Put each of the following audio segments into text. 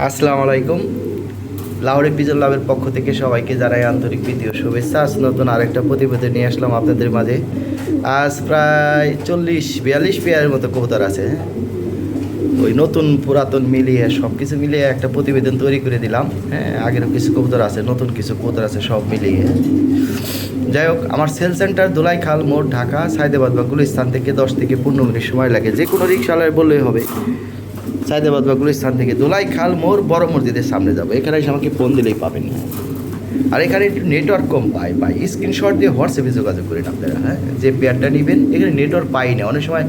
আসসালামু আলাইকুম। লাহোরের পিজন লাভের পক্ষ থেকে সবাইকে জানাই আন্তরিক প্রীতি ও শুভেচ্ছা। আজ নতুন আরেকটা প্রতিবেদন নিয়ে আসলাম আপনাদের মাঝে। আজ প্রায় 40-42 পেয়ারের মতো কবুতর আছে। ওই নতুন পুরাতন মিলিয়ে সব কিছু মিলিয়ে একটা প্রতিবেদন তৈরি করে দিলাম। হ্যাঁ, আগেরও কিছু কবুতর আছে, নতুন কিছু কবুতর আছে, সব মিলিয়ে। যাই হোক, আমার সেল সেন্টার দোলাইখাল মোড়, ঢাকা সায়দাবাদ বা গুলিস্তান থেকে 10 থেকে 15 মিনিট সময় লাগে। যে কোনো রিক্সাওয়ালায় বললেই হবে। সায়দাবাদ বা গুলিস্তান থেকে দোলাইখাল মোড়, বড় মসজিদের সামনে যাবো। এখানে এসে আমাকে ফোন দিলেই পাবেন। আর এখানে একটু নেটওয়ার্ক কম পাই স্ক্রিনশট দিয়ে হোয়াটসঅ্যাপে যোগাযোগ করেন আপনারা। হ্যাঁ, যে পেয়ারটা নেবেন এখানে নেটওয়ার্ক পাই না। অনেক সময়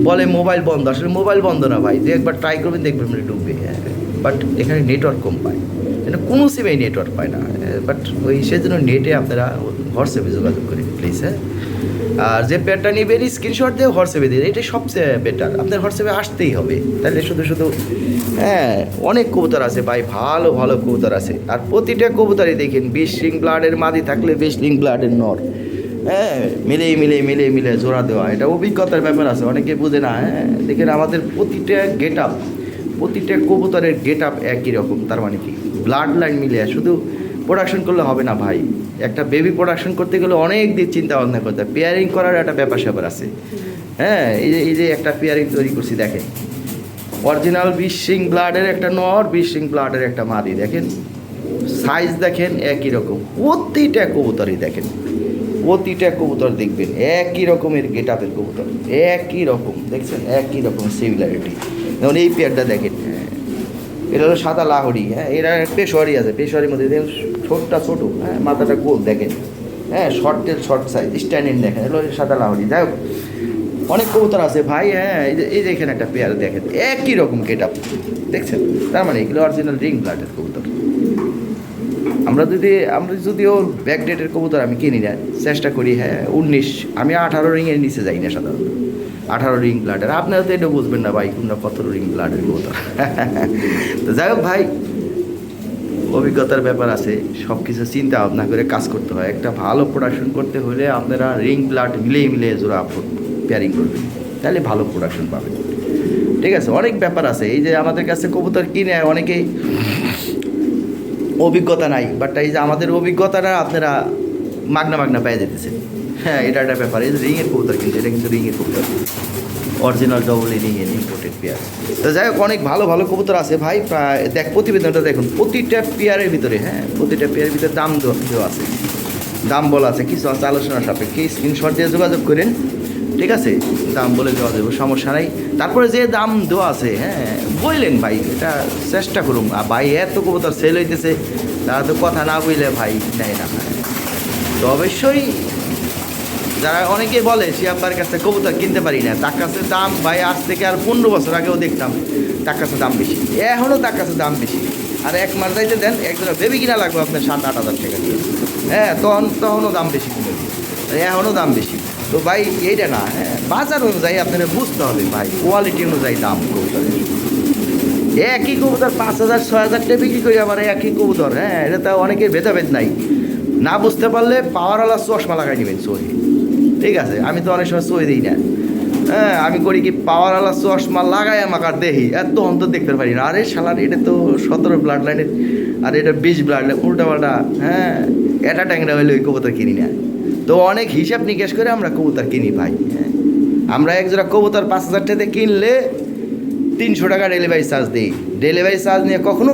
বলে মোবাইল বন্ধ, আসলে মোবাইল বন্ধ না ভাই, যে একবার ট্রাই করবেন দেখবেন মানে ডুববে। হ্যাঁ, বাট এখানে নেটওয়ার্ক কম পায়, এটা কোনো সিমেই নেটওয়ার্ক পায় না। বাট ওই সেজন্য নেটে আপনারা হোয়াটসঅ্যাপে যোগাযোগ করেন প্লিজ। হ্যাঁ, আর যে পেয়ারটা নেবেন স্ক্রিনশট দিয়ে হোয়াটসঅ্যাপে দিয়ে, এটাই সবচেয়ে বেটার। আপনার হোয়াটসঅ্যাপে আসতেই হবে, তাহলে শুধু শুধু হ্যাঁ, অনেক কবুতর আছে ভাই, ভালো ভালো কবুতর আছে। আর প্রতিটা কবুতরই দেখেন 20 রিং ব্লাডের মাদি থাকলে 20 রিং ব্লাডের নর। হ্যাঁ, মিলে জোড়া দেওয়া, এটা অভিজ্ঞতার ব্যাপার আছে, অনেকে বুঝে না। হ্যাঁ, দেখেন আমাদের প্রতিটা গেট আপ, প্রতিটা কবুতরের গেট আপ একই রকম। তার মানে কি ব্লাড লাইন মিলে শুধু প্রোডাকশন করলে হবে না ভাই। একটা বেবি প্রোডাকশন করতে গেলে অনেক দিক চিন্তা ভাবনা করতে হয়, পেয়ারিং করার একটা ব্যাপার স্যাপার আছে। হ্যাঁ, এই যে একটা পেয়ারিং তৈরি করছি দেখেন, অরিজিনাল 20 রিং ব্লাডের একটা নর, 20 রিং ব্লাডের একটা মাদি। দেখেন সাইজ দেখেন একই রকম, প্রতিটা কবুতরই দেখেন, প্রতিটা কবুতর দেখবেন একই রকমের গেট আপের কবুতর, একই রকম দেখছেন, একই রকম সিমিলারিটি। যেমন এই পেয়ারটা দেখেন, এটা হলো সাদা লাহোরি। হ্যাঁ, এরা পেশোয়ারি আছে, পেশোয়ারির মধ্যে দেখেন ছোটটা ছোটো, হ্যাঁ, মাথাটা গোল দেখেন। হ্যাঁ, short tail short size standing দেখেন, এগুলো সাদা লাহোরি। যাই হোক, অনেক কবুতর আছে ভাই। হ্যাঁ, এই যে এখানে একটা পেয়ার দেখেন একই রকম গেট আপ দেখছেন, তার মানে এগুলো অরিজিনাল রিং ব্লাডের কবুতর। আমরা যদিও ব্যাকডেটের কবুতর আমি কিনি না, চেষ্টা করি। হ্যাঁ, 19, আমি 18 রিংয়ের নিচে যাই না সাধারণত। 18 রিং ব্লাডের, আপনারা তো এটা বুঝবেন না ভাই কোনটা কত রিং ব্লাডের কবুতর। তো যাই হোক ভাই, অভিজ্ঞতার ব্যাপার আছে, সব কিছু চিন্তা ভাবনা করে কাজ করতে হয়। একটা ভালো প্রোডাকশন করতে হলে আপনারা রিং ব্লাড মিলিয়ে জোড়া পেয়ারিং করবেন, তাহলে ভালো প্রোডাকশন পাবেন। ঠিক আছে, অনেক ব্যাপার আছে। এই যে আমাদের কাছে কবুতর কিনে অনেকেই অভিজ্ঞতা নাই, বাট এই যে আমাদের অভিজ্ঞতাটা আপনারা মাগনা পেয়ে যেতেছেন। হ্যাঁ, এটা একটা ব্যাপার। এই যে রিংয়ের কবুতর, কিন্তু এটা কিন্তু রিংয়ের কবুতর, অরিজিনাল ডবল রিংয়ের ইম্পোর্টেড পেয়ার। তো যাই হোক, অনেক ভালো ভালো কবুতর আছে ভাই। দেখ প্রতিবেদনটা দেখুন, প্রতিটা পেয়ারের ভিতরে, হ্যাঁ, প্রতিটা পেয়ারের ভিতরে দাম দেওয়া আছে, দাম বলা আছে, কিছু আছে আলোচনা সাপেক্ষে। স্ক্রিনশট দিয়ে যোগাযোগ করেন, ঠিক আছে, দাম বলে দেওয়া যাবে, সমস্যা নাই। তারপরে যে দাম দেওয়া আছে, হ্যাঁ, বললেন ভাই, এটা চেষ্টা করুন। আর ভাই এত কবুতর সেল হইতেছে, তারা তো কথা না বললে ভাই নেয় না। তো অবশ্যই যারা অনেকে বলে শিয়াব্বার কাছে কবুতর কিনতে পারি না, তার কাছে দাম ভাই আজ থেকে আর 15 বছর আগেও দেখতাম তার কাছে দাম বেশি, এখনও তার কাছে দাম বেশি। আর এক মাস যাইতে দেন একজনের বেবি কিনা লাগবে আপনার 7-8 হাজার টাকা দিয়ে। হ্যাঁ, তখনও দাম বেশি কিনে দিই, এখনও দাম বেশি। তো ভাই এইটা না, হ্যাঁ, বাজার অনুযায়ী আপনারা বুঝতে হবে ভাই, কোয়ালিটি অনুযায়ী দাম কবুতরের। একই কবুতর 5,000 6,000 টাকা বিক্রি করি, আবার একই কবুতর। হ্যাঁ, এটা তো অনেকের ভেদাভেদ নাই। না বুঝতে পারলে পাওয়ারওয়ালা চশমা লাগাই নেবেন চোখে, ঠিক আছে। আমি তো অনেক সময় চোখে দিই না। হ্যাঁ, আমি করি কি পাওয়ারওয়ালা চশমা লাগাই আমাকে আর দেখি, এত অন্তর দেখতে পারি না। আরে শালার, এটা তো 17 ব্লাড লাইনের, আর এটা 20 ব্লাড লাইন, উল্টা পাল্টা। হ্যাঁ, এটা ট্যাংরা হইলে ওই কবুতর কিনি না। তো অনেক হিসাব নিকেশ করে আমরা কবুতর কিনি ভাই। হ্যাঁ, আমরা একজোড়া কবুতর 5,000 টাকা কিনলে 300 টাকা ডেলিভারি চার্জ দিই। ডেলিভারি চার্জ নিয়ে কখনো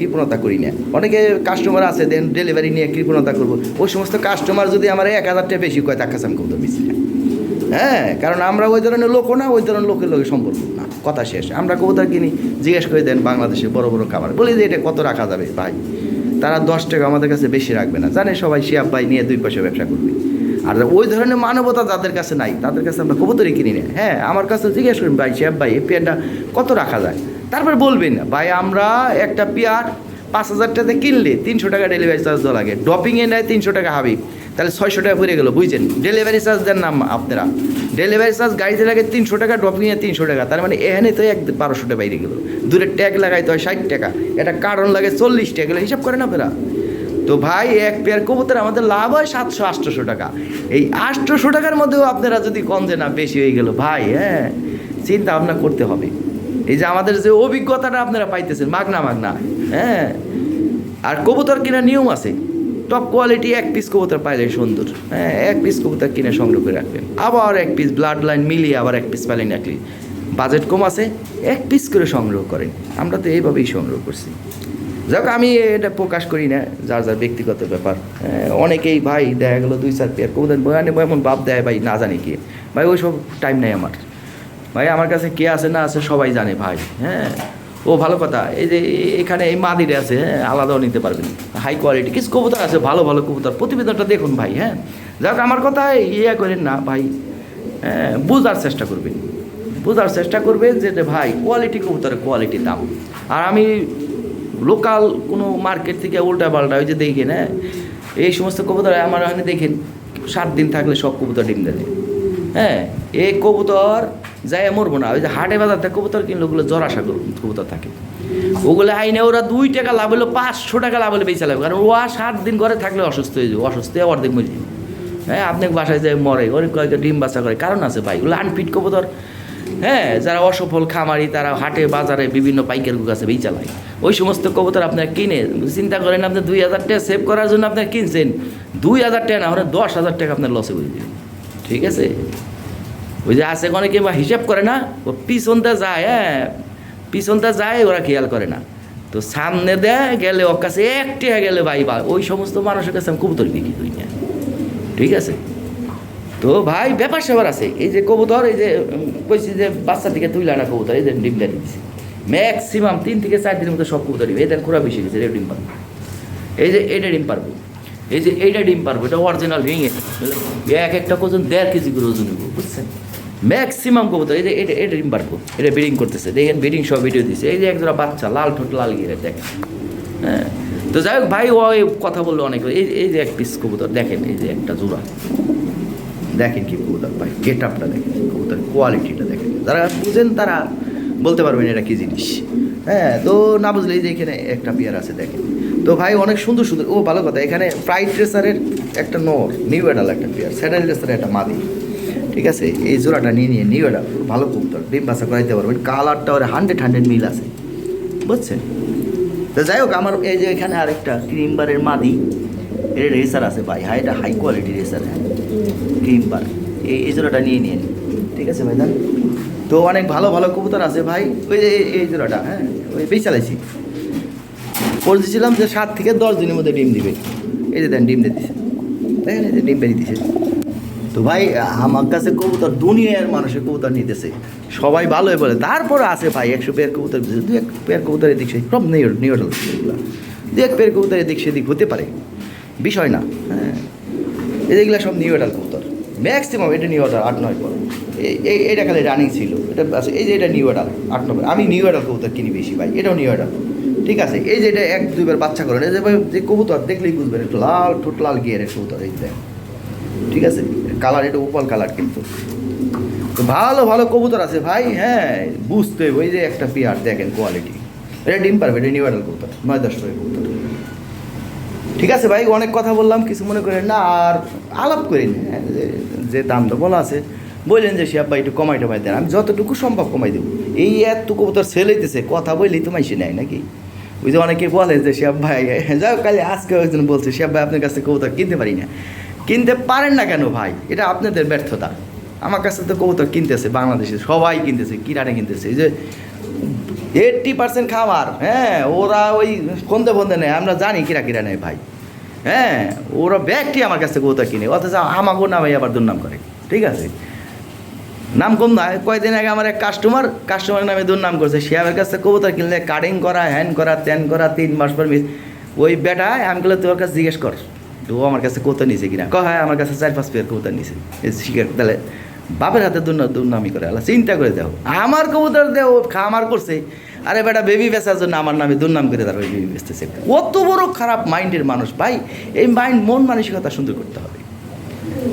কৃপণতা করি না। অনেকে কাস্টমার আছে দেন ডেলিভারি নিয়ে কৃপণতা করবো, ওই সমস্ত কাস্টমার যদি আমার 1,000 টাকা বেশি কয়, তার কাছে আমি কবুতর বেশি না। হ্যাঁ, কারণ আমরা ওই ধরনের লোকও না, ওই ধরনের লোকের সম্পর্ক না, কথা শেষ। আমরা কবুতর কিনি, জিজ্ঞেস করে দেন বাংলাদেশে বড় বড় খাবার, বলি যে এটা কত রাখা যাবে ভাই, তারা 10 টাকা আমাদের কাছে বেশি রাখবে না, জানে সবাই শিয়াব ভাই নিয়ে 2 পয়সা ব্যবসা করবে। আর ওই ধরনের মানবতা যাদের কাছে নাই, তাদের কাছে আমরা কবুতরই কিনি না। হ্যাঁ, আমার কাছে জিজ্ঞেস করুন ভাই শিয়াব ভাই এই পেয়ারটা কত রাখা যায়, তারপরে বলবেন ভাই আমরা একটা পেয়ার 5,000 টাকা কিনলে 300 টাকা ডেলিভারি চার্জ দেওয়া লাগে, ড্রপিংয়ে নেয় 300 টাকা হাবিব, তাহলে 600 টাকা পড়ে গেলো, বুঝছেন। ডেলিভারি চার্জ দেন না আপনারা, ডেলিভারি চার্জ গাড়িতে লাগে 300 টাকা, ড্রপিংয়ে 300 টাকা, তার মানে এখানে তো 1200 টাকা বাইরে গেলো। দূরে ট্যাগ লাগাইতে হয় 60 টাকা, এটা কারণ লাগে 40 টাকা, এগুলো হিসাব করেন আপনারা। তো ভাই এক পেয়ার কবুতর আমাদের লাভ হয় 700-800 টাকা। এই 800 টাকার মধ্যেও আপনারা যদি কম যে না বেশি হয়ে গেল ভাই, হ্যাঁ, চিন্তা ভাবনা করতে হবে। এই যে আমাদের যে অভিজ্ঞতাটা আপনারা পাইতেছেন মাগনা মাগনা, হ্যাঁ। আর কবুতর কেনার নিয়ম আছে, টপ কোয়ালিটি এক পিস কবুতর পাইলে সুন্দর, হ্যাঁ, এক পিস কবুতর কিনে সংগ্রহ করে রাখবেন, আবার এক পিস ব্লাড লাইন মিলিয়ে আবার এক পিস পাইলেন রাখলি, বাজেট কম আছে এক পিস করে সংগ্রহ করেন। আমরা তো এইভাবেই সংগ্রহ করছি। যাক আমি এটা প্রকাশ করি না, যার যার ব্যক্তিগত ব্যাপার। অনেকেই ভাই দেখা গেলো 2-4 পেয়ার কবুতর বয়ানে এমন ভাব দেয় ভাই, না জানি কি ভাই, ওই সব টাইম নেই আমার ভাই। আমার কাছে কে আছে না আছে সবাই জানে ভাই, হ্যাঁ। ও ভালো কথা, এই যে এখানে এই মাদিরে আছে, হ্যাঁ, আলাদাও নিতে পারবেন, হাই কোয়ালিটি কিছু কবুতর আছে, ভালো ভালো কবুতর, প্রতিবেদনটা দেখুন ভাই, হ্যাঁ। যাক আমার কথা ইয়ে করেন না ভাই, হ্যাঁ, বোঝার চেষ্টা করবেন, বোঝার চেষ্টা করবেন যে ভাই কোয়ালিটি কবুতরের কোয়ালিটি দাম। আর আমি লোকাল কোনো মার্কেট থেকে উল্টা পাল্টা ওই যে দেখেন, হ্যাঁ, এই সমস্ত কবুতর আমার ওখানে দেখেন 7 দিন থাকলে সব কবুতর ডিম দেয়, হ্যাঁ। এই কবুতর যাই মরবো না, ওই যে হাটে বাজার থেকে কবুতর কিনলে ওগুলো জরাশা কবুতর থাকে, ওগুলো আইনে ওরা 2 টাকা লাভ হলো 500 টাকা লাভ হলে বেঁচে লাগবে, কারণ ওরা 7 দিন ঘরে থাকলে অসুস্থ হয়ে যাবে, অসুস্থ হয়ে অর্ধেক মরে যাবে, হ্যাঁ। আপনি বাসায় যায় মরে, অনেক কয়েকটা ডিম বাচ্চা করে, কারণ আছে ভাই, ওগুলো আনফিট কবুতর, হ্যাঁ। যারা অসফল খামারি তারা হাটে বাজারে বিভিন্ন পাইকার কাছে বেই চালায়, ওই সমস্ত কবুতর আপনার কিনে চিন্তা করেন আপনি 2000 টাকা সেভ করার জন্য আপনার কিনছেন, 2000 টাকা না হলে 10,000 টাকা আপনার লসে করে দেবেন, ঠিক আছে। ওই যে আছে অনেকে বা হিসাব করে না, ও পিছনটা যায়, হ্যাঁ, পিছনটা যায় ওরা খেয়াল করে না, তো সামনে দেয় গেলে ওর কাছে 1 টাকা গেলে ভাই বা ওই সমস্ত মানুষের কাছে আমি কবুতর বিক্রি করি না, ঠিক আছে। তো ভাই ব্যাপার স্যাপার আছে, এই যে কবুতর, এই যে কইছি যে বাচ্চা থেকে তুই লানা কবুতর, এই যে ডিমটা দিচ্ছি ম্যাক্সিমাম 3 থেকে 4 দিনের মধ্যে সব কবুতর ডিম, এদের খোরা বেশি গেছে, এটা ডিম পারবো, এই যে এইটা ডিম পারবো, এই যে এইটা ডিম পারবো, এটা অরিজিনাল ভেঙে এক একটা ওজন 1.5 কেজি করে ওজন নেবো, বুঝছেন। ম্যাক্সিমাম কবুতর এই যে এটা ডিম পারবো, এটা ব্রিডিং করতেছে, দেখেন ব্রিডিং সব ভিডিও দিচ্ছে, এই যে একজোড়া বাচ্চা লাল ঠোঁট লাল গিয়ে দেখেন, হ্যাঁ। তো যাই হোক ভাই, ও কথা বললো অনেক, এই যে এক পিস কবুতর দেখেন, এই যে একটা জোড়া দেখেন কি কবুতর ভাই, গেট আপটা দেখেন, কবুতর কোয়ালিটিটা দেখেন, যারা বুঝেন তারা বলতে পারবেন এটা কী জিনিস, হ্যাঁ। তো না বুঝলে এই যে এখানে একটা পেয়ার আছে দেখেন, তো ভাই অনেক সুন্দর সুন্দর, ও ভালো কথা, এখানে ফ্রাইড রেসারের একটা নর, নিউ এডাল একটা পেয়ার, স্যাডেল রেসারের একটা মাদি, ঠিক আছে। এই জোড়াটা নিয়ে নিউ এডাল ভালো কবুতর, ডিম বাচ্চা করাইতে পারবেন, কালারটা ওর 100 মিল আছে, বুঝছেন। তো যাই হোক আমার এই যে এখানে আরেকটা ক্রিমবারের মাদি, এর রেসার আছে ভাই, হ্যাঁ, এটা হাই কোয়ালিটি রেসার, হ্যাঁ, ক্রিমবার, এই জোড়াটা নিয়ে নিন, ঠিক আছে ভাই। তো অনেক ভালো ভালো কবুতর আছে ভাই, ওই যে এই জোড়াটা, হ্যাঁ, ওই বেশ চালাইছি, বলতেছিলাম যে 7 থেকে 10 দিনের মধ্যে ডিম দিবে, এই যে দেন ডিম দিয়ে দিছে, দেখেন এই যে ডিম বেরিয়ে দিছে। তো ভাই আমার কাছে কবুতর দুনিয়ার মানুষের কবুতর নিতেছে, সবাই ভালোই বলে, তারপরে আছে ভাই 100 পেয়ার কবুতর, 2-1 পেয়ার কবুতর এদিক সেদিক, সব নিউ এগুলো 2-1 পেয়ার কবুতর এদিক সেদিক হতে পারে, বিষয় না, হ্যাঁ। এগুলো সব নিউ এডাল কবুতর, ম্যাক্সিমাম এটা নিউ এডাল 8-9 পর, এইটা খালি রানিং ছিল, এটা আছে, এই যে এটা নিউ এডাল 8-9, আমি নিউ এডাল কবুতর কিনি বেশি ভাই, এটাও নিউ এডাল, ঠিক আছে। এই যে এটা 1-2 বার বাচ্চা করেন, এই যে ভাই যে কবুতর দেখলেই বুঝবেন, একটু লাল ঠোঁট লাল গিয়ারের কবুতর, এই দেখ, ঠিক আছে, কালার এটা উপল কালার, কিন্তু তো ভালো ভালো কবুতর আছে ভাই, হ্যাঁ, বুঝতে ওই যে একটা পেয়ার দেখেন কোয়ালিটি, এটা ডিম পারবে, এটা নিউ এডাল কবুতর, 9-10 কবুতর, ঠিক আছে ভাই। অনেক কথা বললাম, কিছু মনে করেন না, আর আলাপ করেন, যে দামটা বলা আছে বললেন যে শিয়াব ভাই একটু কমাই টমাই দেন, আমি যতটুকু সম্ভব কমাই দেবো, এই এত কবুতর সেল হইতেছে, কথা বললেই তো মাইসে নেয় নাকি, ওই যে অনেকে বলে যে শিয়াব ভাই, যাই হোক কালে আজকে একজন বলছে শিয়াব ভাই আপনার কাছে কবুতর কিনতে পারি না, কিনতে পারেন না কেন ভাই, এটা আপনাদের ব্যর্থতা। আমার কাছে তো কবুতর কিনতেছে বাংলাদেশে সবাই কিনতেছে, কিরানে কিনতেছে, এই যে 80% খামার, হ্যাঁ, ওরা ওই ফন্দে ফন্দে নেয়, আমরা জানি কিরা নেয় ভাই, হ্যাঁ, ওরা ব্যক্তি আমার কাছে কবুতর কিনে, অথচ আমাকেও নামে আবার দুর্নাম করে, ঠিক আছে। নাম কম না, কয়েকদিন আগে আমার এক কাস্টমারের নামে দুর্নাম করছে, শিয়াবের কাছে কবুতর কিনলে কাটিং করা, হ্যান করা, ত্যান করা, 3 মাস পর মিস, ওই বেটায় আমি বলে তোর কাছে জিজ্ঞেস কর তো আমার কাছে কবুতর নিছে কিনা, হ্যাঁ আমার কাছে 4-5 পেয়ার কবুতর নিছে, শিখে তাহলে বাপের হাতে দুর্নামি করে, আল্লাহ চিন্তা করে দেখো, আমার কবুতর দেও খামার করছে, আরে বেটা বেবি বেচার জন্য আমার নামে দুর্নাম করে তার ওই বেবি বেচতেছে, কত বড় খারাপ মাইন্ডের মানুষ ভাই। এই মাইন্ড, মন মানসিকতা সুন্দর করতে হবে,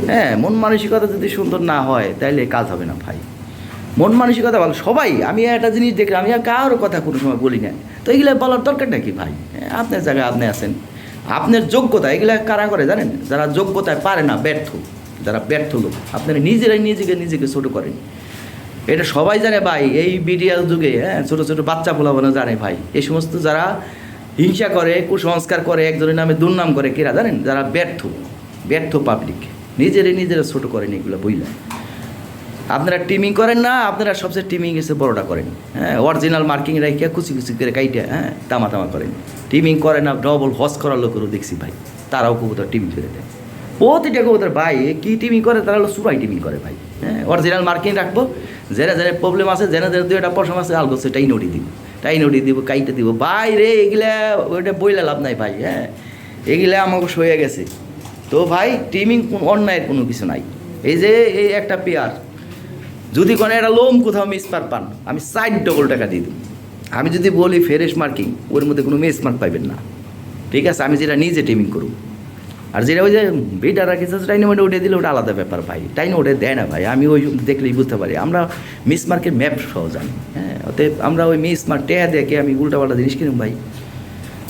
হ্যাঁ, মন মানসিকতা যদি সুন্দর না হয় তাহলে কাজ হবে না ভাই, মন মানসিকতা ভালো সবাই। আমি একটা জিনিস দেখলাম, আমি কারোর কথা কোনো সময় বলি না, তো এগুলো বলার দরকারটা কি ভাই, আপনার জায়গায় আপনি আছেন, আপনার যোগ্যতা এগুলা কারা করে জানেন, যারা যোগ্যতায় পারে না, ব্যর্থ, যারা ব্যর্থ লোক, আপনারা নিজেরাই নিজেকে ছোটো করেন, এটা সবাই জানে ভাই, এই বিডিআর যুগে, হ্যাঁ, ছোটো ছোটো বাচ্চা পোলাপানও জানে ভাই। এই সমস্ত যারা হিংসা করে, কুসংস্কার করে, একজনের নামে দুর্নাম করে, কেরা জানেন? যারা ব্যর্থ ব্যর্থ পাবলিক, নিজেরা ছোটো করেন এগুলো বইলা। আপনারা টিমিং করেন না, আপনারা সবচেয়ে টিমিং এসে বড়োটা করেন, হ্যাঁ, অরিজিনাল মার্কিং রাখিয়া কুচি করে কাইটা, হ্যাঁ, তামা করেন। টিমিং করে না, ডবল হজ করার লোকেরও দেখছি ভাই, তারাও কবুতর টিমিং করে দেয়। প্রতিটা কবুতর ভাই কি টিমিং করে, তারা হলো সুরাই টিমিং করে ভাই, হ্যাঁ। অরিজিনাল মার্কিং রাখবো, জেনে প্রবলেম আছে, জেনে দু একটা পশম আছে, আলগোছে টাই নটি দিব কাইটা দিব ভাই রে। এগুলা ওইটা বইলে লাভ নাই ভাই, হ্যাঁ, এগুলা আমাকে সয়ে গেছে। তো ভাই টিমিং অন্যায়ের কোনো কিছু নাই। এই যে এই একটা পেয়ার যদি কোনো একটা লোম কোথাও মিসমার্ক পান, আমি 4 টাকা দিয়ে দিই। আমি যদি বলি ফ্রেশ মার্কিং, ওর মধ্যে কোনো মিসমার্ক পাইবেন না, ঠিক আছে? আমি যেটা নিজে টিমিং করব। আর যেটা ওই যে বিটার রাখিস টাইনে মধ্যে উঠে দিলে ওটা আলাদা ব্যাপার ভাই, টাইনে ওঠে দেয় না ভাই। আমি ওই দেখলেই বুঝতে পারি, আমরা মিসমার্কের ম্যাপ সহ জানি, হ্যাঁ। অতএব আমরা ওই মিসমার্ক টেয়া দেখে আমি উল্টাপাল্টা জিনিস কিনুম ভাই।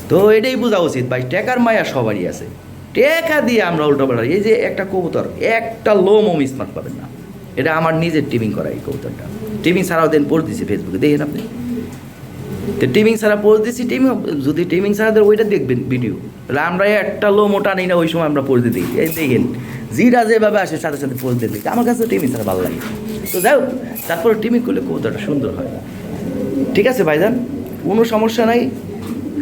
তো এটাই বোঝা উচিত ভাই, টেকার মায়া সবারই আছে, টেকা দিয়ে আমরা উল্টাপাল্টা। এই যে একটা কবুতর একটা লোমও মিসমার্ক পাবেন না, এটা আমার নিজের টিমিং করা এই কবুতরটা। টিমিং ছাড়াও দেন পোস্ট দিছি ফেসবুকে, দেখেন আপনি। তো টিমিং ছাড়া পোস্ট দিচ্ছি, যদি টিমিং ছাড়া দেয় ওইটা দেখবেন ভিডিও। তাহলে আমরা একটা লো মোটা নেই না, ওই সময় আমরা পোস্ট দিই, এই দেখেন জিরা যেভাবে আসে সাথে সাথে পোস্ট দিয়ে দিই। আমার কাছে টিমিং ছাড়া ভালো লাগে। তো যাই হোক, তারপরে টিমিং করলে কবুতরটা সুন্দর হয়, ঠিক আছে ভাইজান, কোনো সমস্যা নাই।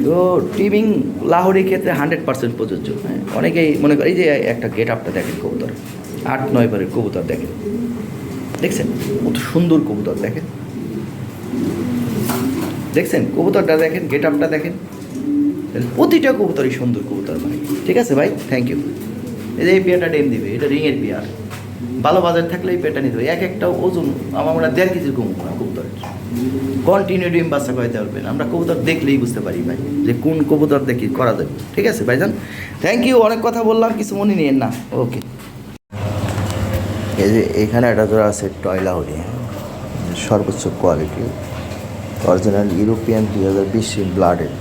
তো টিমিং লাহোরের ক্ষেত্রে 100% প্রযোজ্য, হ্যাঁ। অনেকেই মনে করে, এই যে একটা গেট আপটা দেখেন কবুতর, 8-9 বারের কবুতর দেখেন, দেখছেন কত সুন্দর কবুতর, দেখছেন কবুতরটা দেখেন, গেট আপটা দেখেন, প্রতিটা কবুতরই সুন্দর কবুতর ভাই, ঠিক আছে ভাই, থ্যাংক ইউ। এই যে এই পেয়ারটা ডেম দিবে, এটা রিংয়ের পেয়ার, ভালো বাজার থাকলে এই পেয়ারটা নিতে হবে। একটা ওজন আমার মনে হয় 1.5 কেজির কবুতরের কন্টিনিউ ডিম বাচ্চা করাইতে পারবেন। আমরা কবুতর দেখলেই বুঝতে পারি ভাই যে কোন কবুতর দেখি করা যাবে, ঠিক আছে ভাইজান, থ্যাংক ইউ। অনেক কথা বললাম, কিছু মনে নিয়েন না, ওকে। এই যে এখানে একটা জোড়া আছে টয়লাহরি, সর্বোচ্চ কোয়ালিটি, অরিজিনাল ইউরোপিয়ান 2020 রিং ব্লাডের।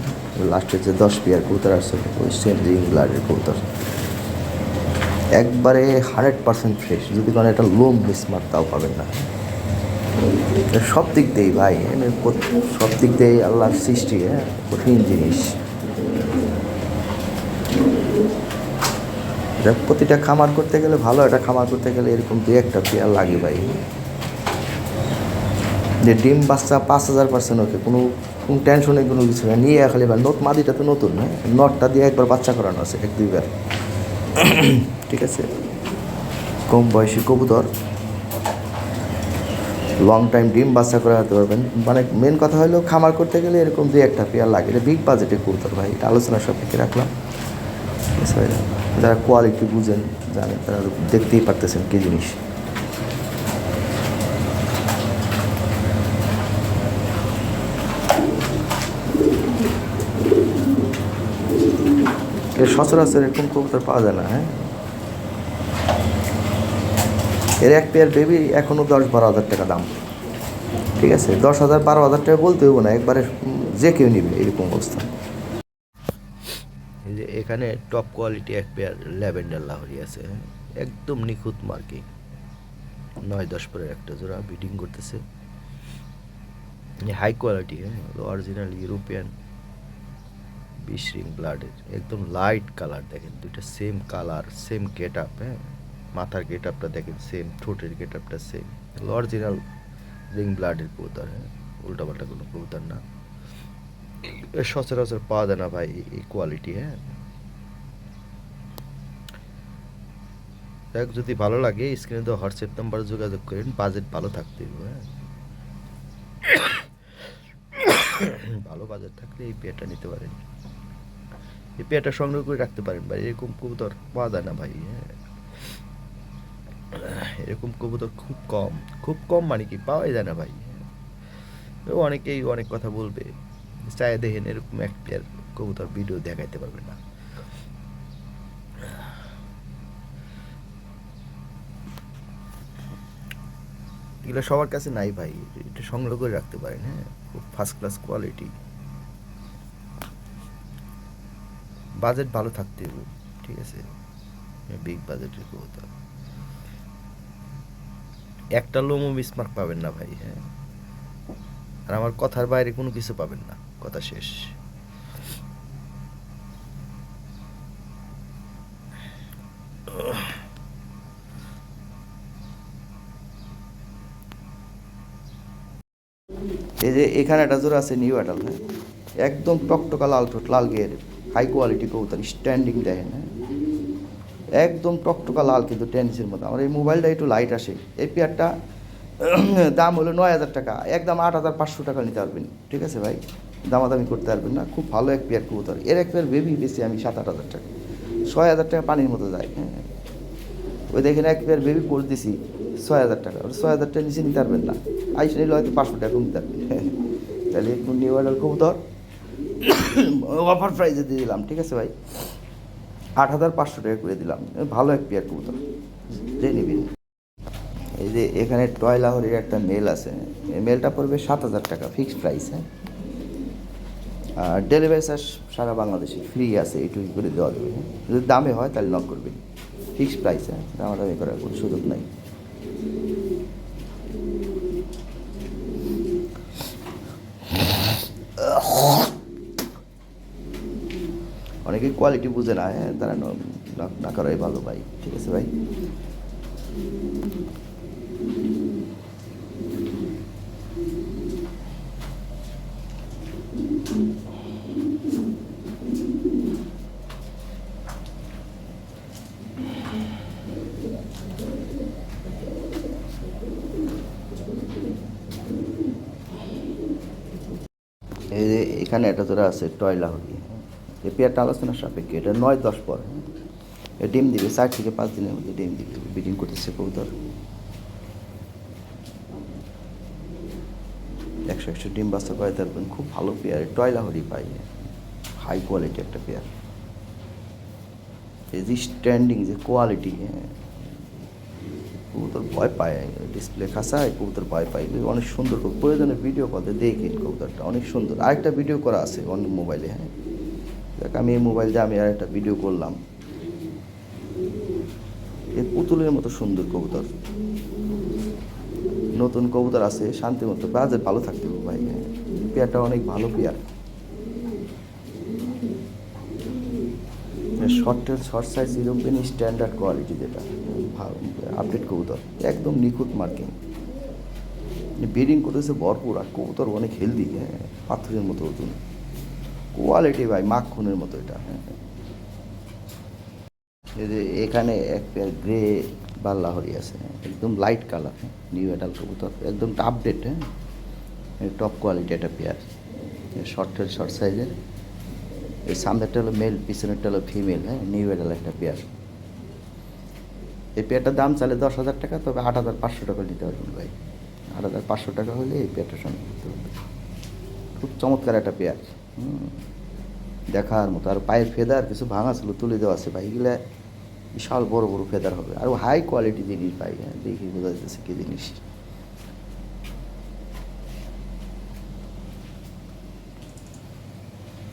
লাস্টের যে 10 পেয়ার কবুতর আসছে ওই সেম রিং ব্লাডের কবুতর, একবারে 100% ফ্রেশ। যদি কোনো একটা লোম মিসমার্ক তাও পাবেন না, সব দিক দিয়েই ভাই, সব দিক দিয়েই আল্লাহর সৃষ্টি, হ্যাঁ, কঠিন জিনিস। এটা প্রতিটা খামার করতে গেলে, ভালো একটা খামার করতে গেলে এরকম 2-1টা পেয়ার লাগে ভাই। যে ডিম বাচ্চা 5000% ওকে, কোনো টেনশনে কোনো কিছু না, নিয়ে খালি এবার মাদিটা তো নতুন, হ্যাঁ, নটটা দিয়ে একবার বাচ্চা করানো আছে 1-2 বার, ঠিক আছে। কম বয়সী কবুতর লং টাইম ডিম বাচ্চা করে হতে পারবেন। মানে মেন কথা হলো খামার করতে গেলে এরকম 2-1টা পেয়ার লাগে। এটা বিগ বাজেটের কবুতর ভাই, এটা আলোচনা সাপেক্ষে রাখলাম। যারা কোয়ালিটি বুঝেন, জানেন, তারা দেখতেই পারতেছেন কী জিনিস। সচরাচর এরকম কবুতর পাওয়া যায় না, হ্যাঁ। এর এক পেয়ার বেবি এখনও 10-12 হাজার টাকা দাম, ঠিক আছে। 10,000-12 হাজার টাকা বলতে হবো না, একবারে যে কেউ নিবে এরকম অবস্থা। এই যে এখানে টপ কোয়ালিটি এক পেয়ার ল্যাভেন্ডার লাহোরি আছে, একদম নিখুঁত মার্কিং, 9-10 পরের একটা জোড়া ব্রিডিং করতেছে, হাই কোয়ালিটি, হ্যাঁ, অরিজিনাল ইউরোপিয়ান 20 রিং ব্লাডের, একদম লাইট কালার। দেখেন দুইটা same colour, same get up, হ্যাঁ, মাথার গেট আপটা দেখেন সেম, ঠোঁটের গেট আপটা সেম, অরিজিনাল রিং ব্লাডের কবুতর, হ্যাঁ, উল্টাপাল্টা কোনো কবুতর না। সচরাচর পাওয়া যায় না ভাই এই কোয়ালিটি, হ্যাঁ। দেখ, যদি ভালো লাগে স্ক্রিনে তো হোয়াটসঅ্যাপ নাম্বারে যোগাযোগ করেন, বাজেট ভালো থাকতে হবে, হ্যাঁ। ভালো বাজেট থাকলে এই পেয়ারটা নিতে পারেন, এই পেয়ারটা সংগ্রহ করে রাখতে পারেন ভাই। এরকম কবুতর পাওয়া যায় না ভাই, হ্যাঁ। এরকম কবুতর খুব কম মানে কি পাওয়াই যায় না ভাই। অনেকেই অনেক কথা বলবে, চাই দেখেন এরকম এক পেয়ার কবুতর ভিডিও দেখাইতে পারবে না। এগুলো সবার কাছে নাই ভাই, এটা সংগ্রহ করে রাখতে পারেন, হ্যাঁ, খুব ফার্স্ট ক্লাস কোয়ালিটি, বাজেট ভালো থাকতে হবে, ঠিক আছে, বিগ বাজেটের কবুতর। একটা লোমও মিসমার্ক পাবেন না ভাই, হ্যাঁ। আর আমার কথার বাইরে কোনো কিছু পাবেন না, কথা শেষ। এই যে এখানে একটা জোড়া আছে নিউ অ্যাডাল, হ্যাঁ, একদম টকটকা লাল ঠোঁট, লাল গের, হাই কোয়ালিটি কবুতর, স্ট্যান্ডিং দেখেন, হ্যাঁ, একদম টকটকা লাল কিন্তু টেনিসের মতো। আমার এই মোবাইলটা একটু লাইট আসে। এই পেয়ারটা দাম হলো 9,000 টাকা, একদম 8,500 টাকা নিতে পারবেন, ঠিক আছে ভাই, দামাদামি করতে পারবেন না। খুব ভালো এক পেয়ার কবুতর। এর এক পেয়ার বেবি বেশি আমি 7-8 হাজার টাকা, 6,000 টাকা পানির মতো যায়, হ্যাঁ। ওই দেখেন এক পেয়ার বেবি করে দিছি 6,000 টাকা, ওর 6,000 টাকা নিচে নিতে পারবেন না। আইসে নিলে হয়তো 500 টাকা নিতে পারবেন। তাহলে একটু নিউ অর্ডার কবুতর অফার প্রাইসে দিয়ে দিলাম, ঠিক আছে ভাই, 8,500 টাকা করে দিলাম। ভালো এক পেয়ার কবুতর, যে নিবেন। এই যে এখানে টয় লাহোরের একটা মেল আছে, এই মেলটা পড়বে 7,000 টাকা ফিক্সড প্রাইস, হ্যাঁ। আর ডেলিভারি চার্জ সারা বাংলাদেশে ফ্রি আছে, এইটুকু করে দেওয়া যাবে, হ্যাঁ। যদি দামে হয় তাহলে নক করবেন, ফিক্সড প্রাইস, হ্যাঁ, দামাদামি করার কোনো সুযোগ নাই। অনেকে কোয়ালিটি বুঝে না, হ্যাঁ, তারা না করাই ভালো ভাই, ঠিক আছে ভাই। এই যে এখানে একটা তোরা আছে টয় লাহোরি, এই পেয়ারটা আলোচনার সাপেক্ষে, এটা 9-10 পর, হ্যাঁ। এ ডিম দিবে 4 থেকে 5 দিনের মধ্যে, ডিম দিবে, ব্রিডিং করতেছে কবুতর, 100 ডিম বাচ্চা করে তারপর। খুব ভালো পেয়ার, টয় লাহোরি পাই, হাই কোয়ালিটি একটা পেয়ার। এই যে স্ট্যান্ডিং যে কোয়ালিটি, হ্যাঁ, কবুতর ভয় পায়, ডিসপ্লে খাসায় কবুতর ভয় পায়। অনেক সুন্দর, প্রয়োজনে ভিডিও করতে দেখেন, কবুতরটা অনেক সুন্দর। আরেকটা ভিডিও করা আছে অন্য মোবাইলে, হ্যাঁ, দেখ আমি এই মোবাইল দিয়ে আমি আরেকটা ভিডিও করলাম। এই পুতুলের মতো সুন্দর কবুতর, নতুন কবুতর আছে, শান্তি মতো বাজেট ভালো থাকতে হবে ভাই, হ্যাঁ। পেয়ারটা অনেক ভালো pair, short size European standard quality, যেটা আপডেট কবুতর, একদম নিখুঁত মার্কিং, ব্রিডিং করতেছে ভরপুর। আর কবুতর অনেক হেলদি, হ্যাঁ, পাথরের মতো ওজন, কোয়ালিটি ভাই মাখনের মতো এটা, হ্যাঁ। এই যে এখানে এক পেয়ার গ্রে বাল্লাহরি আছে, একদম লাইট কালার, হ্যাঁ, নিউ অ্যাডাল কবুতর, একদম আপডেট, হ্যাঁ, টপ কোয়ালিটি একটা পেয়ার, শর্ট সাইজের। এই সামনেরটা হলো মেল, পিছনেরটা হলো ফিমেল, হ্যাঁ, নিউ অ্যাডাল একটা পেয়ার। এই পেয়ারটার দাম চাইলে 10,000 টাকা, তবে 8,500 টাকা নিতে পারবেন ভাই। 8,500 টাকা হলে এই পেয়ারটার সঙ্গে করতে পারবেন। খুব চমৎকার একটা পেয়ার, দেখার মতো। আর পায়ের ফেদার কিছু ভাঙা ছিল, তুলে দেওয়া আছে ভাই, এগুলো বিশাল বড় বড় ফেদার হবে, আর হাই কোয়ালিটি জিনিস ভাই, হ্যাঁ, দেখি বোঝা যাচ্ছে কী জিনিস।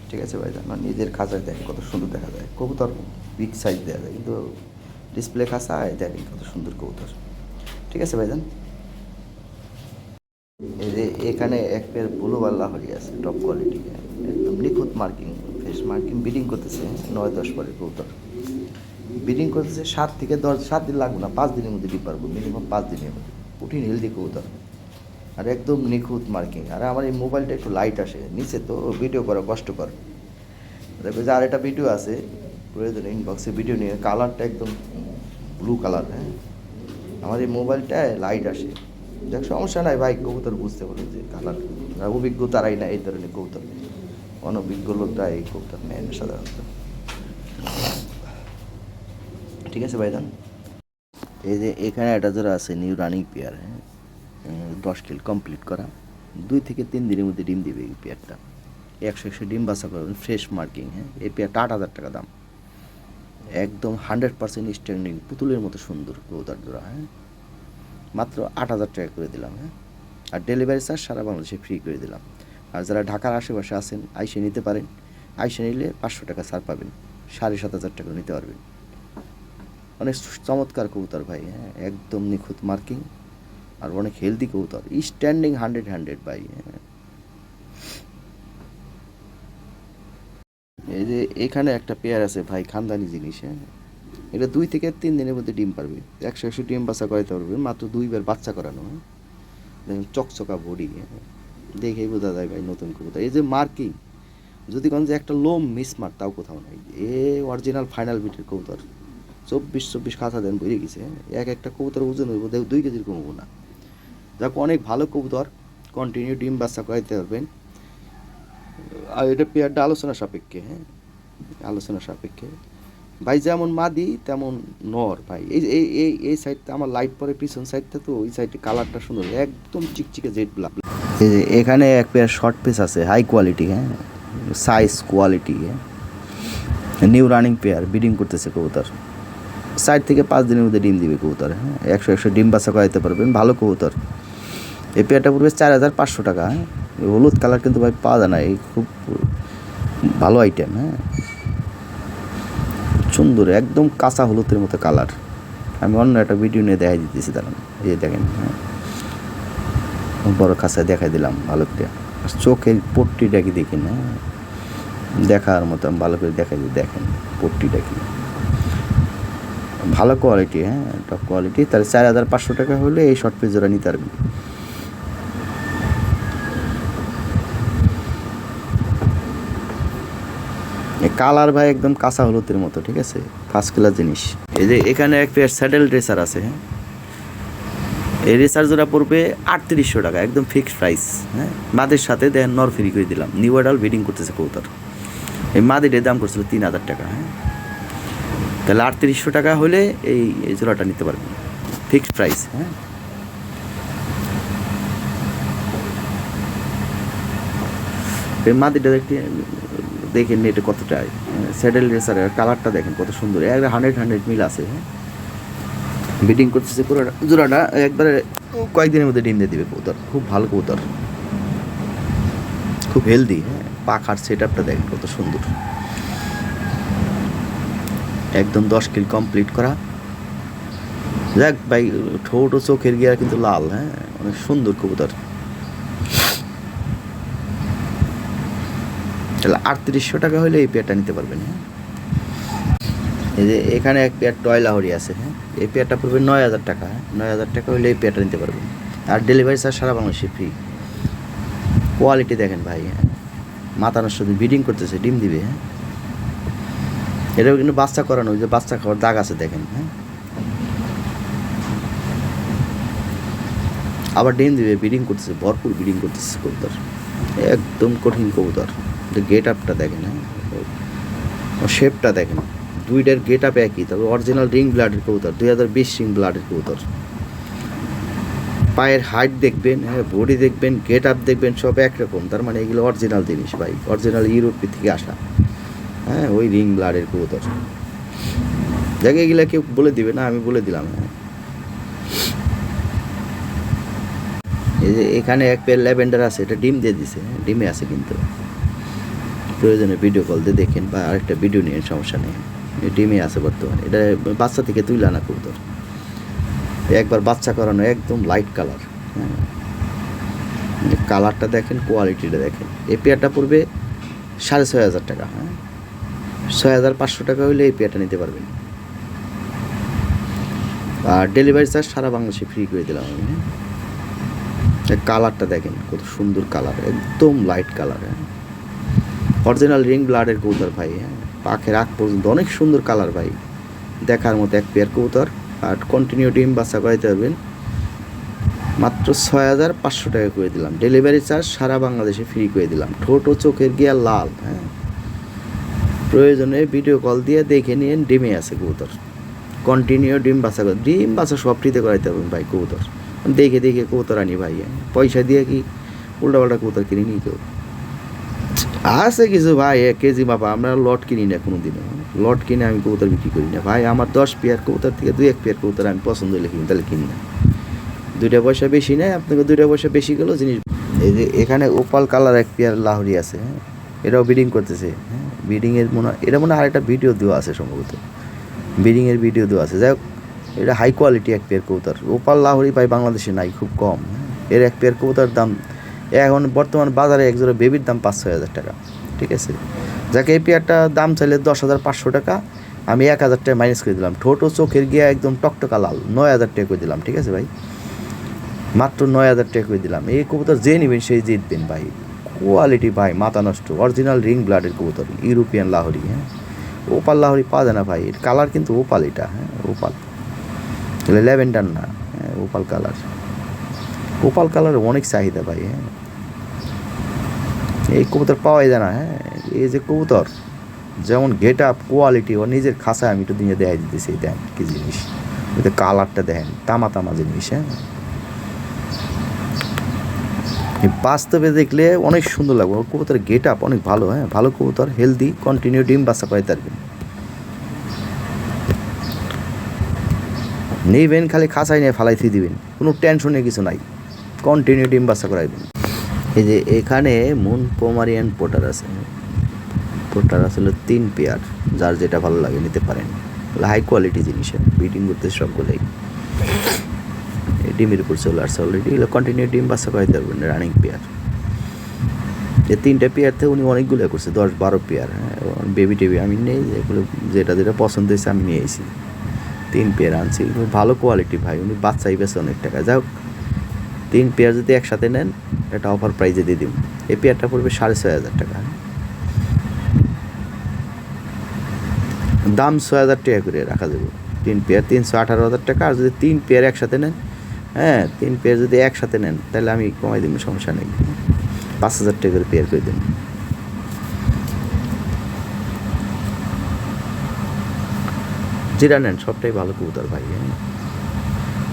ঠিক আছে ভাই, আমার নিজের খাঁচায় দেখেন কত সুন্দর দেখা যায় কবুতর, বিগ সাইজ দেওয়া যায়, কিন্তু ডিসপ্লে খাঁচায় দেখেন কত সুন্দর কবুতর। ঠিক আছে ভাইজান। এই যে এখানে এক পেয়ার ব্লু লাহোরি আছে, টপ কোয়ালিটি, একদম নিখুঁত মার্কিং, ফেস মার্কিং, ব্রিডিং করতেছে 9-10 পরের কবুতর, ব্রিডিং করতেছে 7 দিন লাগবে না, 5 দিনের মধ্যে ডিম পারবো, মিনিমাম 5 দিনের মধ্যে, কঠিন হেলদি কবুতর, আর একদম নিখুঁত মার্কিং। আর আমার এই মোবাইলটা একটু লাইট আসে নিচে, তো ভিডিও করা কষ্টকর। দেখবে যে আরেকটা ভিডিও আছে, প্রয়োজনে ইনবক্সে ভিডিও নিয়ে, কালারটা একদম ব্লু কালার, হ্যাঁ, আমার এই মোবাইলটায় লাইট আসে। দেখ সমস্যা নাই ভাই, কবুতর বুঝতে পারো যে কালার, অভিজ্ঞ তারাই না এই ধরনের কবুতর, অনভিজ্ঞ লোকরা এই কবুতর নেয় না সাধারণত। ঠিক আছে ভাইজান। এই যে এখানে একটা জোড়া আছে নিউ রানিং পেয়ার, হ্যাঁ, 10 কিল কমপ্লিট করা, 2 থেকে 3 দিনের মধ্যে ডিম দিবে এই পেয়ারটা, 100 ডিম বাচ্চা করবেন, ফ্রেশ মার্কিং, হ্যাঁ। এই পেয়ারটা 8,000 টাকা দাম, একদম 100% স্ট্যান্ডিং, পুতুলের মতো সুন্দর কবুতর জোড়া, হ্যাঁ, মাত্র 8,000 টাকা করে দিলাম, হ্যাঁ। আর ডেলিভারি চার্জ সারা বাংলাদেশে ফ্রি করে দিলাম। আর যারা ঢাকার আশেপাশে আছেন আইসে নিতে পারেন, আইসে নিলে 500 টাকা ছাড় পাবেন, 7,500 টাকা নিতে পারবেন। অনেক চমৎকার কবুতর ভাই, হ্যাঁ, একদম নিখুঁত মার্কিং, আর অনেক হেলদি কবুতর, স্ট্যান্ডিং 100 ভাই। এই যে এখানে একটা পেয়ার আছে ভাই, খানদানি জিনিস। এটা 2 থেকে 3 দিনের মধ্যে ডিম পারবে, 100 ডিম বাচ্চা করাইতে পারবে, মাত্র 2বার বাচ্চা করানো। দেখেন চকচকা বডি, দেখেই বোঝা যায় ভাই নতুন কবুতর। এই যে মার্কিং, যদি কোন যে একটা লোম মিস মার তাও কোথাও নাই, এ অরিজিনাল ফাইনাল বিটের কবুতর। 24 খাঁচা দেন বেরিয়ে গেছে। একটা কবুতর ওজন হইব 2 কেজির কমবো না। যাক, অনেক ভালো কবুতর, কন্টিনিউ ডিম বাচ্চা করাইতে পারবেন। আর এটা পেয়ারটা আলোচনা সাপেক্ষে, আলোচনা সাপেক্ষে ভাই। যেমন মাদি তেমন নর ভাই। এই এই এই এই সাইডটা আমার লাইট পরে, পিছন সাইডটা তো ওই সাইডে কালারটা সুন্দর, একদম চিকচিকে জেড ব্ল্যাক। এই যে এখানে এক পেয়ার শর্ট পিস আছে, high quality, size quality, new running pair, breeding করতেছে কবুতর। 4 থেকে 5 দিনের মধ্যে ডিম দিবে কবুতর। 100 ডিম বাচ্চা করাইতে পারবেন, ভালো কবুতর। এই পেয়ারটা পড়বে 4500 টাকা। হলুদ কালার কিন্তু ভাই পাওয়া যায় না, এই খুব ভালো আইটেম। সুন্দর, একদম কাঁচা হলুদের মতো কালার। আমি অন্য একটা ভিডিও নিয়ে দেখাই দিতেছি, দাঁড়ান। এই দেখেন, বড় কাঁচায় দেখাই দিলাম ভালো করে। চোখের পট্টিটা কি দেখেন, দেখার মতো ভালো করে দেখাই দিই। দেখেন পট্টিটা কি ভালো কোয়ালিটি, টপ কোয়ালিটি। তাহলে 4500 টাকা হলে এই শর্ট পিস জোড়া নিতে পারবেন। কালার ভাই একদম কাঁচা হলুদের মতো, ঠিক আছে, ফার্স্ট ক্লাস জিনিস। এই যে এখানে এক পেয়ার স্যাডেল রেসার আছে। এই রেসার জোড়া পড়বে 3800 টাকা, একদম ফিক্সড প্রাইস। মাদের সাথে দেন নর ফ্রি করে দিলাম। নিউ অ্যাডাল ব্রিডিং করতেছে কবুতর। এই মাদিটার দাম করছিল 3000 টাকা। তাহলে 3800 টাকা হলে এই জোড়াটা নিতে পারবেন, ফিক্সড প্রাইস। এই মাদিটা দেখেন এটা কতটা স্যাডেল রেসারের কালারটা দেখেন কত সুন্দর, 100 মিল আছে। ব্রিডিং করতেছে পুরো জোড়াটা, একবারে কয়েকদিনের মধ্যে ডিম দিয়ে দিবে কবুতর। খুব ভালো কবুতর, খুব হেলদি। পাখার সেট আপটা দেখেন কত সুন্দর, একদম 10 কিল কমপ্লিট করা। দেখ ভাই, ঠোঁট ও চোখের গিয়া কিন্তু লাল, অনেক সুন্দর কবুতর। তাহলে 3800 টাকা হলে এই পেয়ারটা নিতে পারবেন। এই যে এখানে এক পেয়ার টয় লাহরি আছে। এই পেয়ারটা পড়বে 9000 টাকা। 9000 টাকা হলে এই পেয়ারটা নিতে পারবেন। আর ডেলিভারি চার্জ সারা বাংলাদেশে ফ্রি। কোয়ালিটি দেখেন ভাই, মাথা নষ্ট, ব্রিডিং করতেছে, ডিম দিবে। এটাও কিন্তু বাচ্চা করানো, যে বাচ্চা খাওয়ার দাগ আছে দেখেন। আবার ডিম দিবে, ব্রিডিং করতেছে, ভরপুর ব্রিডিং করতেছে কবুতর, একদম কঠিন কবুতর। গেট আপটা দেখেন, শেপটা দেখেন, দুইটার গেট আপ একই। তবে অরিজিনাল রিং ব্লাডের কবুতর, 2020 রিং ব্লাডের কবুতর। পায়ের হাইট দেখবেন, বডি দেখবেন, গেট আপ দেখবেন, সব একরকম। তার মানে এগুলো অরিজিনাল জিনিস ভাই, অরিজিনাল ইউরোপ থেকে আসা। ওই রিং ব্লাডের কবুতর। দেখে এগুলো কেউ বলে দিবে না, আমি বলে দিলাম। এই যে এখানে এক পেয়ার ল্যাভেন্ডার আছে, এটা ডিম দিয়ে দিছে, ডিমে আছে কিন্তু। প্রয়োজনে ভিডিও কল দিয়ে দেখেন, বা আরেকটা ভিডিও নিয়ে, সমস্যা নেই। ডিমে আছে বর্তমানে। এটা বাচ্চা থেকে তুলে আনা কবুতর, একবার বাচ্চা করানো, একদম লাইট কালার। কালারটা দেখেন, কোয়ালিটিটা দেখেন। এই পেয়ারটা পড়বে 6500 টাকা। 6500 টাকা হলে এই পেয়ারটা নিতে পারবেন। আর ডেলিভারি চার্জ সারা বাংলাদেশে ফ্রি করে দিলাম আমি। কালারটা দেখেন কত সুন্দর কালার, একদম লাইট কালার। অরিজিনাল রিং ব্লাডের কবুতর ভাই। পাখের আগ পর্যন্ত অনেক সুন্দর কালার ভাই, দেখার মতো এক পেয়ার কবুতর। আর কন্টিনিউ ডিম বাচ্চা করাইতে পারবেন। মাত্র 6500 টাকা করে দিলাম। ডেলিভারি চার্জ সারা বাংলাদেশে ফ্রি করে দিলাম। ঠোঁট ও চোখের গিয়া লাল। প্রয়োজনে ভিডিও কল দিয়ে দেখে নিন, ডিমে আছে কবুতর। কন্টিনিউ ডিম বাচ্চা সব ফ্রিতে করাইতে পারবেন ভাই কবুতর। দেখে দেখে কবুতর আনি ভাই, পয়সা দিয়ে কি উল্টাপাল্টা কবুতর কিনে নিই কেউ? আছে কিছু ভাই 1 কেজি মাপা, আমরা লট কিনি না কোনো দিনও। লট কিনে আমি কবুতর বিক্রি করি না ভাই। আমার 10 পেয়ার কবুতর থেকে 2-1 পেয়ার কবুতর আমি পছন্দ হলে কিনি, তাহলে কিনি না। 2 পয়সা বেশি নেয়, আপনাকে 2 পয়সা বেশি গেলেও জিনিস। এই যে এখানে ওপাল কালার এক পেয়ার লাহরি আছে, এটাও ব্রিডিং করতেছে। ব্রিডিংয়ের এটা মনে হয় আরেকটা ভিডিও দেওয়া আছে সম্ভবত, ব্রিডিংয়ের ভিডিও দেওয়া আছে। যাই হোক, এটা হাই কোয়ালিটি এক পেয়ার কবুতর। ওপাল লাহোরি ভাই বাংলাদেশে নাই, খুব কম। এর এক পেয়ার কবুতর দাম এখন বর্তমান বাজারে এক জোড়া বেবির দাম 5-6 হাজার টাকা, ঠিক আছে। যাকে এই পেয়ারটা দাম চাইলে 10,500 টাকা, আমি 1,000 টাকা মাইনাস করে দিলাম। ঠোঁট ও চোখের গিয়া একদম টকটকা লাল, 9,000 টাকা করে দিলাম, ঠিক আছে ভাই, মাত্র 9,000 টাকা করে দিলাম। এই কবুতর যে নেবেন সেই জিতবেন ভাই। কোয়ালিটি ভাই মাথা নষ্ট, অরিজিনাল রিং ব্লাডের কবুতর, ইউরোপিয়ান লাহোরি। হ্যাঁ, ওপাল লাহোরি পাওয়া যায় না ভাই, এর কালার কিন্তু ওপাল, এটা হ্যাঁ ওপাল, এগুলো ল্যাভেন্ডার না, হ্যাঁ ওপাল কালার। ওপাল কালারের অনেক চাহিদা ভাই। হ্যাঁ, এই কবুতর পাওয়াই যায় না। হ্যাঁ, এই যে কবুতর যেমন গেট আপ কোয়ালিটি, ও নিজের খাঁচায় আমি একটু দিয়ে দেখাই দিতেছি, দেখেন কি জিনিস, ওই কালারটা দেখেন, তামা তামা জিনিস। হ্যাঁ, বাস্তবে দেখলে অনেক সুন্দর লাগবে। ওর কবুতরের গেট আপ অনেক ভালো। হ্যাঁ, ভালো কবুতর, হেলদি, কন্টিনিউ ডিম বাচ্চা করে থাকবেন। নেবেন খালি খাঁচাই নিয়ে ফালাইতে দিবেন, কোনো টেনশনের কিছু নাই, কন্টিনিউ ডিম বাচ্চা করাইবেন। এই যে এখানে মুন পোমারিয়ান পোটার আছে, পোটার আসলে 3 পেয়ার, যার যেটা ভালো লাগে নিতে পারেন। হাই কোয়ালিটি জিনিস, ব্রিডিং করতে সবগুলোই ডিমের উপর চলে আসছে অলরেডি। এগুলো কন্টিনিউ ডিম বাচ্চা করাইতে পারবেন, রানিং পেয়ার। এই 3টা পেয়ার থেকে উনি অনেকগুলো করছে, 10-12 পেয়ার। হ্যাঁ, বেবি টেবি আমি নেই, এগুলো যেটা যেটা পছন্দ হয়েছে আমি নিয়ে এসেছি। 3 পেয়ার আনছি, ভালো কোয়ালিটি ভাই, উনি বাচ্চাই বেছে অনেক টাকা। যাই হোক, 3 পেয়ার যদি একসাথে নেন এটা অফার প্রাইজে দিয়ে দিব। এই পেয়ারটা পড়বে 6,500 টাকা, দাম 6,000 টাকা করে রাখা যাবে। 3 পেয়ার 318,000 টাকা। আর যদি 3 পেয়ার একসাথে নেন, হ্যাঁ 3 পেয়ার যদি একসাথে নেন তাহলে আমি কমাই দিব, সমস্যা নেই, 5,000 টাকা করে পেয়ার করে দেব। যেটা নেন সবটাই ভালো কবুতর ভাই। হ্যাঁ,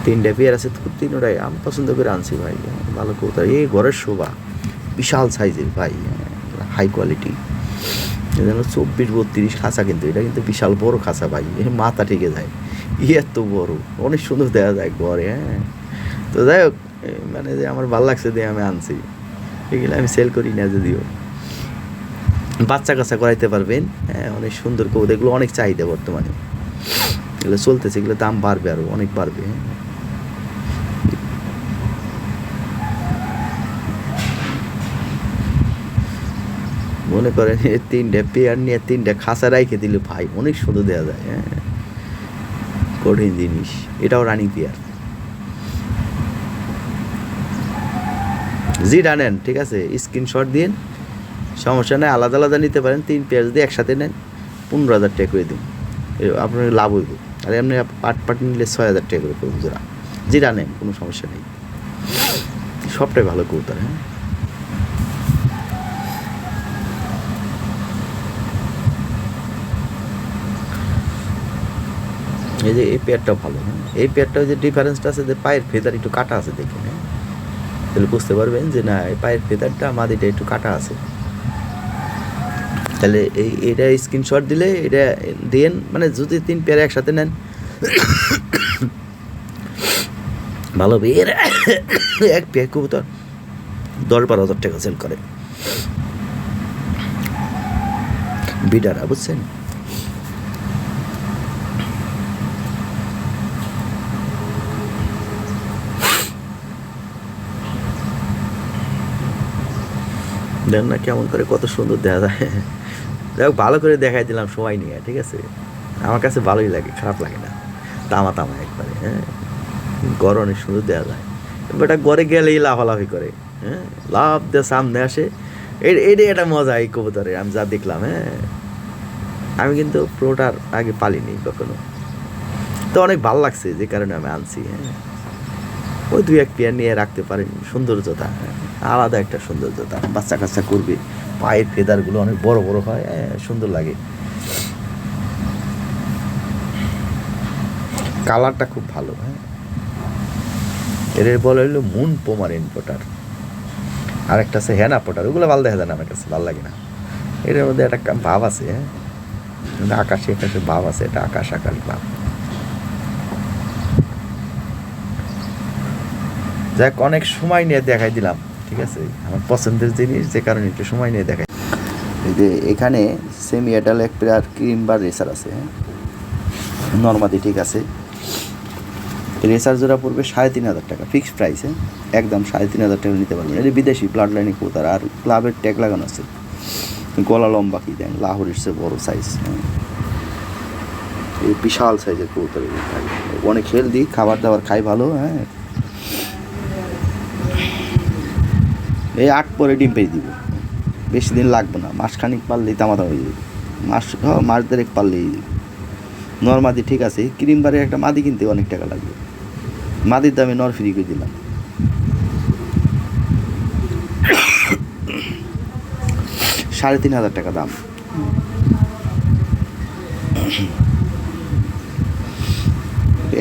3টা পেয়ার আছে, 3টাই আমি পছন্দ করে আনছি ভাই। ভালো কবুতর, এই ঘরের শোভা, বিশাল সাইজের ভাই, হাই কোয়ালিটি। যেন 24-32 খাঁচা, কিন্তু এটা কিন্তু বিশাল বড় খাঁচা ভাই, মাথা ঠেকে যায়, এত বড়, অনেক সুন্দর দেখা যায় ঘরে। হ্যাঁ, তো যাই হোক, মানে যে আমার ভালো লাগছে দিয়ে আমি আনছি। এগুলো আমি সেল করি না, যদিও বাচ্চা কাচ্চা করাইতে পারবেন। হ্যাঁ, অনেক সুন্দর কবুতর, এগুলো অনেক চাহিদা বর্তমানে, এগুলো চলতেছে, এগুলো দাম বাড়বে, আরও অনেক বাড়বে। মনে করেন 3টা পেয়ার নিয়ে 3টা খাঁচা রাইখে দিলে ভাই অনেক সুন্দর দেওয়া যায়। হ্যাঁ, কঠিন জিনিস, এটাও রানিং পেয়ার। যেটা নেন, ঠিক আছে, স্ক্রিনশট দিন, সমস্যা নেই, আলাদা আলাদা নিতে পারেন। 3 পেয়ার যদি একসাথে নেন 15,000 টাকা করে দিন, আপনার লাভ হইব। আর এমনি পাট নিলে 6,000 টাকা করে করবো জোড়া। যেটা নেন কোনো সমস্যা নেই, সবটাই ভালো কবুতর। হ্যাঁ, এই যে এই পেয়ারটা ভালো। হ্যাঁ, এই পেয়ারটা যে ডিফারেন্সটা আছে, যে পায়ের ফেদার একটু কাটা আছে, দেখুন। হ্যাঁ, তাহলে বুঝতে পারবেন যে না, এই পায়ের ফেদারটা মাদিটা একটু কাটা আছে। তাহলে এটা স্ক্রিনশট দিলে এটা দেন, মানে যদি 3 পেয়ার একসাথে নেন ভালো হবে। এর এক পেয়ার কবুতর 10-12 হাজার টাকা সেল করে বিডারা, বুঝছেন। দেন না কেমন করে, কত সুন্দর দেখা যায়। যাই হোক, ভালো করে দেখাই দিলাম সময় নিয়ে, ঠিক আছে। আমার কাছে ভালোই লাগে, খারাপ লাগে না, তামা তামা একবারে। হ্যাঁ, গড় অনেক সুন্দর দেওয়া যায়, বেটা গড়ে গেলেই লাফালাফি করে। হ্যাঁ, লাফ দিয়ে সামনে আসে, এটাই একটা মজা এই কবুতরে, আমি যা দেখলাম। হ্যাঁ, আমি কিন্তু প্রোটার আগে পালিনি কখনো, তো অনেক ভালো লাগছে, যে কারণে আমি আনছি। হ্যাঁ, ওই 2-1 পেয়ার নিয়ে রাখতে পারেন, সৌন্দর্যতা আলাদা একটা সৌন্দর্যতা, বাচ্চা কাচ্চা করবে, পায়ের ফেদারগুলো অনেক বড় বড় হয়, সুন্দর লাগে, কালারটা খুব ভালো। হ্যাঁ, এর বলে হলো মুন পোমারেন পোটার, আর একটা আছে হেনা পোটার, ওগুলো ভালো দেখা যায় না, আমার কাছে ভালো লাগে না। এটার মধ্যে একটা ভাব আছে। হ্যাঁ, আকাশে আকাশে ভাব আছে, এটা আকাশ ভাব। যাক, অনেক সময় নিয়ে দেখাই দিলাম, ঠিক আছে, আমার পছন্দের জিনিস, যে কারণে একটু সময় নিয়ে দেখাই। এই যে এখানে সেমি অ্যাডাল্ট এক পেয়ার ক্রিম বা রেসার আছে। নর্মাদি ঠিক আছে, রেসার জোড়া পড়বে 3,500 টাকা, ফিক্সড প্রাইসে, একদম 3,500 টাকা নিতে পারবেন। এটা বিদেশি ব্লাড লাইনে কবুতর, আর ক্লাবের ট্যাগ লাগানো আছে। গলা লম্বা কি দেন, লাহোরের চেয়ে বড় সাইজ, এই বিশাল সাইজের কবুতর, অনেক হেলদি, খাবার দাবার খাই ভালো। হ্যাঁ, এই 8 পরে ডিম পেয়ে দিব, বেশি দিন লাগবে না, মাসখানিক পারলেই দামাদাম হয়ে যাবে, মাস দেড়েক পারলেই। নর মাদি ঠিক আছে, ক্রিমবারের একটা মাদি কিনতে অনেক টাকা লাগবে, মাদির দামে নর ফ্রি করে দিলাম। $3,500 টাকা দাম।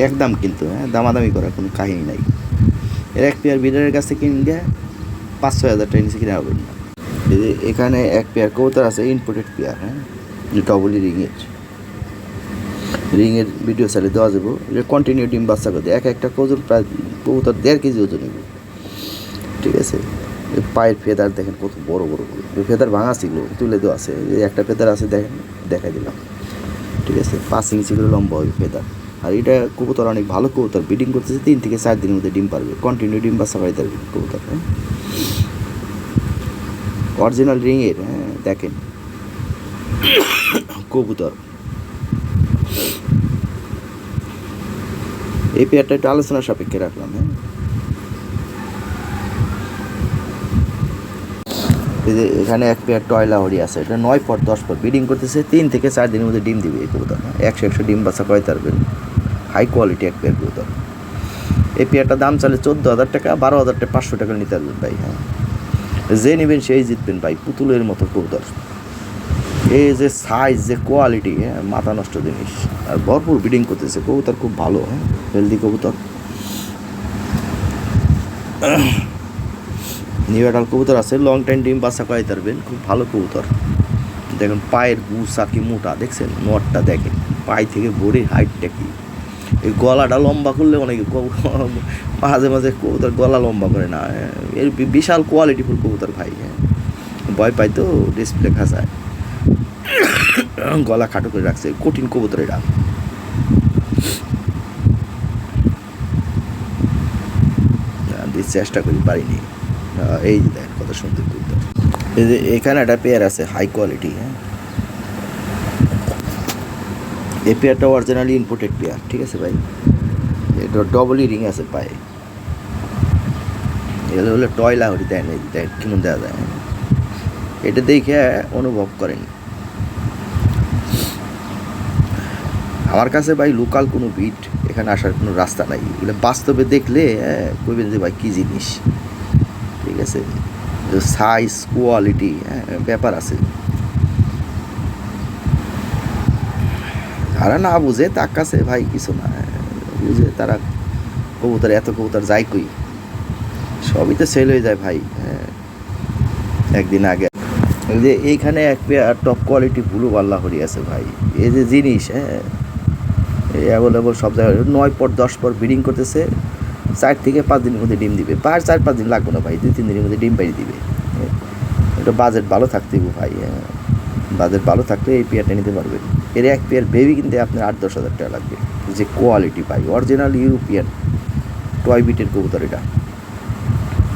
একদম কিন্তু, হ্যাঁ, দামাদামি করার কোনো কাহিনী নাই। এর এক পেয়ার বিডারের কাছ থেকে কিনলে 5-6 হাজার টাকা নিচে কিনে হবেন না। এখানে এক পেয়ার কবুতর আছে, ইম্পোর্টেড পেয়ার, হ্যাঁ, ডবলি রিংয়ের ভিডিও চালিয়ে দেওয়া যাবো। এটা কন্টিনিউ ডিম বাচ্চা করে দেয়, একটা ওজন প্রায় কবুতর 1.5 কেজি ওজন নেব, ঠিক আছে। পায়ের ফেদার দেখেন কত বড় বড়, ফেদার ভাঙা ছিল, তুলে দেওয়া আছে, একটা ফেদার আছে দেখেন, দেখাই দিলাম, ঠিক আছে। 5 ইঞ্চি করে লম্বা হবে ফেদার। আর এটা কবুতর অনেক ভালো কবুতর, ব্রিডিং করতেছে 3 থেকে 4 দিনের মধ্যে ডিম পারবে, কন্টিনিউ ডিম বাচ্চা পাইতে পারবে কবুতর। হ্যাঁ, অরিজিনাল রিংয়ের, হ্যাঁ, দেখেন কবুতর। এই পেয়ারটা একটু আলোচনা সাপেক্ষে রাখলাম। হ্যাঁ, এখানে এক পেয়ার টয়লা হরি আছে, এটা 9 পর 10 পর ব্রিডিং করতেছে, 3 থেকে 4 দিনের মধ্যে ডিম দিবে এই কবুতর। 100 ডিম বাচ্চা পাইতে পারবেন, হাই কোয়ালিটি এক পেয়ার কবুতর। এই পেয়ারটা দাম চালে 14,000 টাকা, 12,500 টাকা নিতে পারবেন ভাই। হ্যাঁ, যে নেবেন সেই জিতবেন ভাই, পুতুলের মতো কবুতর। এই যে সাইজ, যে কোয়ালিটি, হ্যাঁ, মাথা নষ্ট জিনিস। আর ভরপুর ব্রিডিং করতেছে কবুতর, খুব ভালো, হ্যাঁ, হেলদি কবুতর। নিউ অ্যাডাল কবুতর আছে, লং টাইম ডিম বাচ্চা করাইতে পারবেন, খুব ভালো কবুতর। দেখেন পায়ের গুসা কি মোটা, দেখছেন নটটা, দেখেন পায়ে থেকে ভরে হাইটটা কি। এই গলাটা লম্বা করলে অনেকে মাঝে মাঝে কবুতর গলা লম্বা করে না, এর বিশাল কোয়ালিটিফুল কবুতর ভাই। হ্যাঁ, ভয় পাই তো, ডিসপ্লে খাসায়, গলা খাটো করে রাখছে, কঠিন কবুতর এটা। চেষ্টা করি, পারিনি। এই যে দেখেন কত সুন্দর কবুতর। এই যে এখানে একটা পেয়ার আছে হাই কোয়ালিটি। হ্যাঁ, এই পেয়ারটা অরিজিনালি ইম্পোর্টেড পেয়ার, ঠিক আছে ভাই। এটা ডবলি রিং আছে পায়ে, এগুলো হলে টয়লা হরি দেয় না, দেয় কেমন দেওয়া যায়, এটা দেখে অনুভব করেন। আমার কাছে ভাই লোকাল কোনো বিট এখানে আসার কোনো রাস্তা নাই, এগুলো বাস্তবে দেখলে কইবেন যে ভাই কী জিনিস, ঠিক আছে। সাইজ, কোয়ালিটি, হ্যাঁ, ব্যাপার আছে। তারা না বুঝে, তার কাছে ভাই কিছু না, বুঝে তারা কবুতর, এত কবুতর যাই কই, সবই তো সেল হয়ে যায় ভাই। হ্যাঁ, একদিন আগে যে এইখানে এক পেয়ার টপ কোয়ালিটি ব্লু বাল্লা হরি আছে ভাই, এই যে জিনিস, হ্যাঁ, অ্যাভেলেবল সব জায়গায়। 9 পর 10 পর ব্রিডিং করতেছে, 4 থেকে 5 দিনের মধ্যে ডিম দিবে, 4-5 দিন লাগবে না ভাই, 2-3 দিনের মধ্যে ডিম পাইয়ে দিবে। এটা বাজেট ভালো থাকতে ভাই, হ্যাঁ, বাজেট ভালো থাকলে এই পেয়ারটা নিতে পারবেন। এর এক পেয়ার বেবি কিনতে আপনার 8-10 হাজার টাকা লাগবে। যে কোয়ালিটি পাই, অরিজিনাল ইউরোপিয়ান টয় বিটের কবুতর এটা,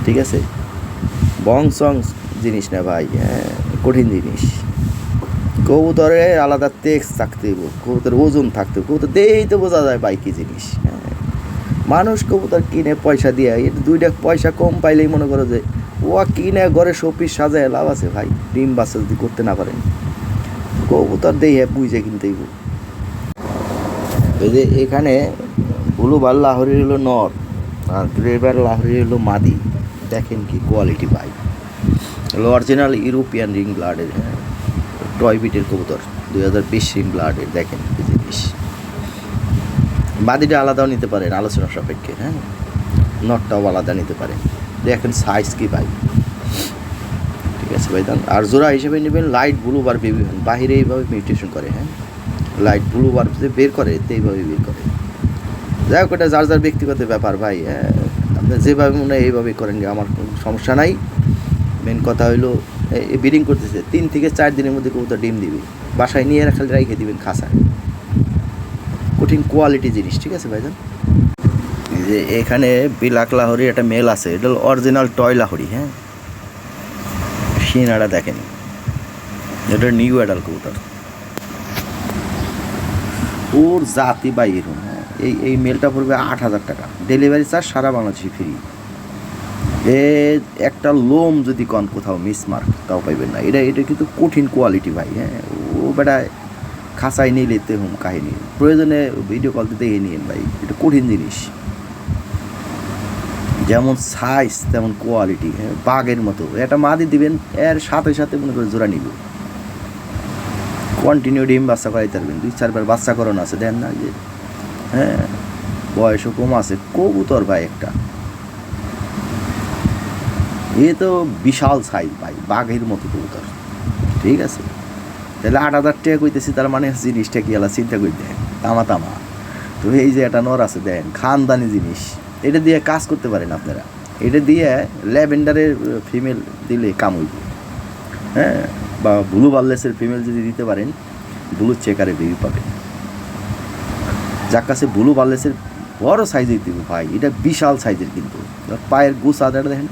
ঠিক আছে। বং সং জিনিস না ভাই, হ্যাঁ, কঠিন জিনিস। কবুতরে আলাদা টেক্স থাকতে হইব, কবুতর ওজন থাকতে হবে, কবুতর দিয়েই তো বোঝা যায় ভাই কী জিনিস। হ্যাঁ, মানুষ কবুতর কিনে পয়সা দিয়ে, এটা 2 টাকা পয়সা কম পাইলেই মনে করো যে ও কিনে ঘরে শোপিস সাজায় লাভ আছে ভাই, ডিম বাচ্চা যদি করতে না পারেন। কবুতর দিয়ে বুঝে কিনতেই। এই যে এখানে ব্লু বার লাহোরি হলো নর, আর গ্রে বার লাহোরি হলো মাদি, দেখেন কি কোয়ালিটি ভাই, হলো অরিজিনাল ইউরোপিয়ান রিং ব্লাডের, হ্যাঁ, টয় বিটের কবুতর, 2020 রিং ব্লাডের, দেখেন কি জিনিস। মাদিটা আলাদাও নিতে পারেন আলোচনা সাপেক্ষে, হ্যাঁ, নটটাও আলাদা নিতে পারেন, দেখেন সাইজ কি ভাই, ঠিক আছে ভাই। আর জোড়া হিসেবে নেবেন লাইট ব্লু বার বেবি হন, বাহিরে এইভাবে মিউটেশন করে, হ্যাঁ, লাইট ব্লু বার যে বের করে এইভাবে বের করে। যাই হোক, এটা যার যার ব্যক্তিগত ব্যাপার ভাই, হ্যাঁ, আপনি যেভাবে মনে হয় এইভাবেই করেন, আমার কোনো সমস্যা নাই। মেন কথা হইলো ব্রিডিং করতেছে, 3 থেকে 4 দিনের মধ্যে কবুতর ডিম দিবে, বাসায় নিয়ে খালি রেখে দিবেন খাসায়, কঠিন কোয়ালিটি জিনিস, ঠিক আছে ভাইজান। যে এখানে বিলাক লাহরি একটা মেল আছে, এটা অরিজিনাল টয় লাহরি। হ্যাঁ, সিনাটা দেখেন, এটা নিউ অ্যাডাল কবুতর, ওর জাতি বা এরকম। হ্যাঁ, এই মেলটা পড়বে 8,000 টাকা, ডেলিভারি চার্জ সারা বাংলাদেশে ফ্রি। এ একটা লোম যদি কন কোথাও মিসমার্ক তাও পাইবেন না। এটা কিন্তু কঠিন কোয়ালিটি ভাই। হ্যাঁ, ও বেটা খাঁচাই নিয়ে নিতে হুম কাহিনি, প্রয়োজনে ভিডিও কল দিতে দেখে নিন ভাই, এটা কঠিন জিনিস। যেমন সাইজ তেমন কোয়ালিটি। হ্যাঁ, বাঘের মতো একটা মাদি দিবেন, এর সাথে সাথে মনে করে জোড়া নিব, কন্টিনিউ ডিম বাচ্চা করাইতে পারবেন। 2-4 বার বাচ্চা করানো আছে, দেন না যে। হ্যাঁ, বয়সও কম আছে, কবুতর ভাই একটা। এ তো বিশাল সাইজ ভাই, বাঘের মতো কবুতর। ঠিক আছে, তাহলে 8,000 টাকা কইতেছি, তার মানে জিনিসটা কি আলা চিন্তা করে দেন, তামা তামা। তো এই যে একটা নর আছে দেন, খানদানি জিনিস, এটা দিয়ে কাজ করতে পারেন আপনারা। এটা দিয়ে ল্যাভেন্ডারের ফিমেল দিলে কাম হইব। হ্যাঁ, বা ব্লু বার্লেসের ফিমেল যদি দিতে পারেন, ব্লু চেকারে বেবি পাবেন। যার কাছে ব্লু বার্লেসের বড় সাইজের দিব ভাই, এটা বিশাল সাইজের কিন্তু। পায়ের গুছাটা দেখেন,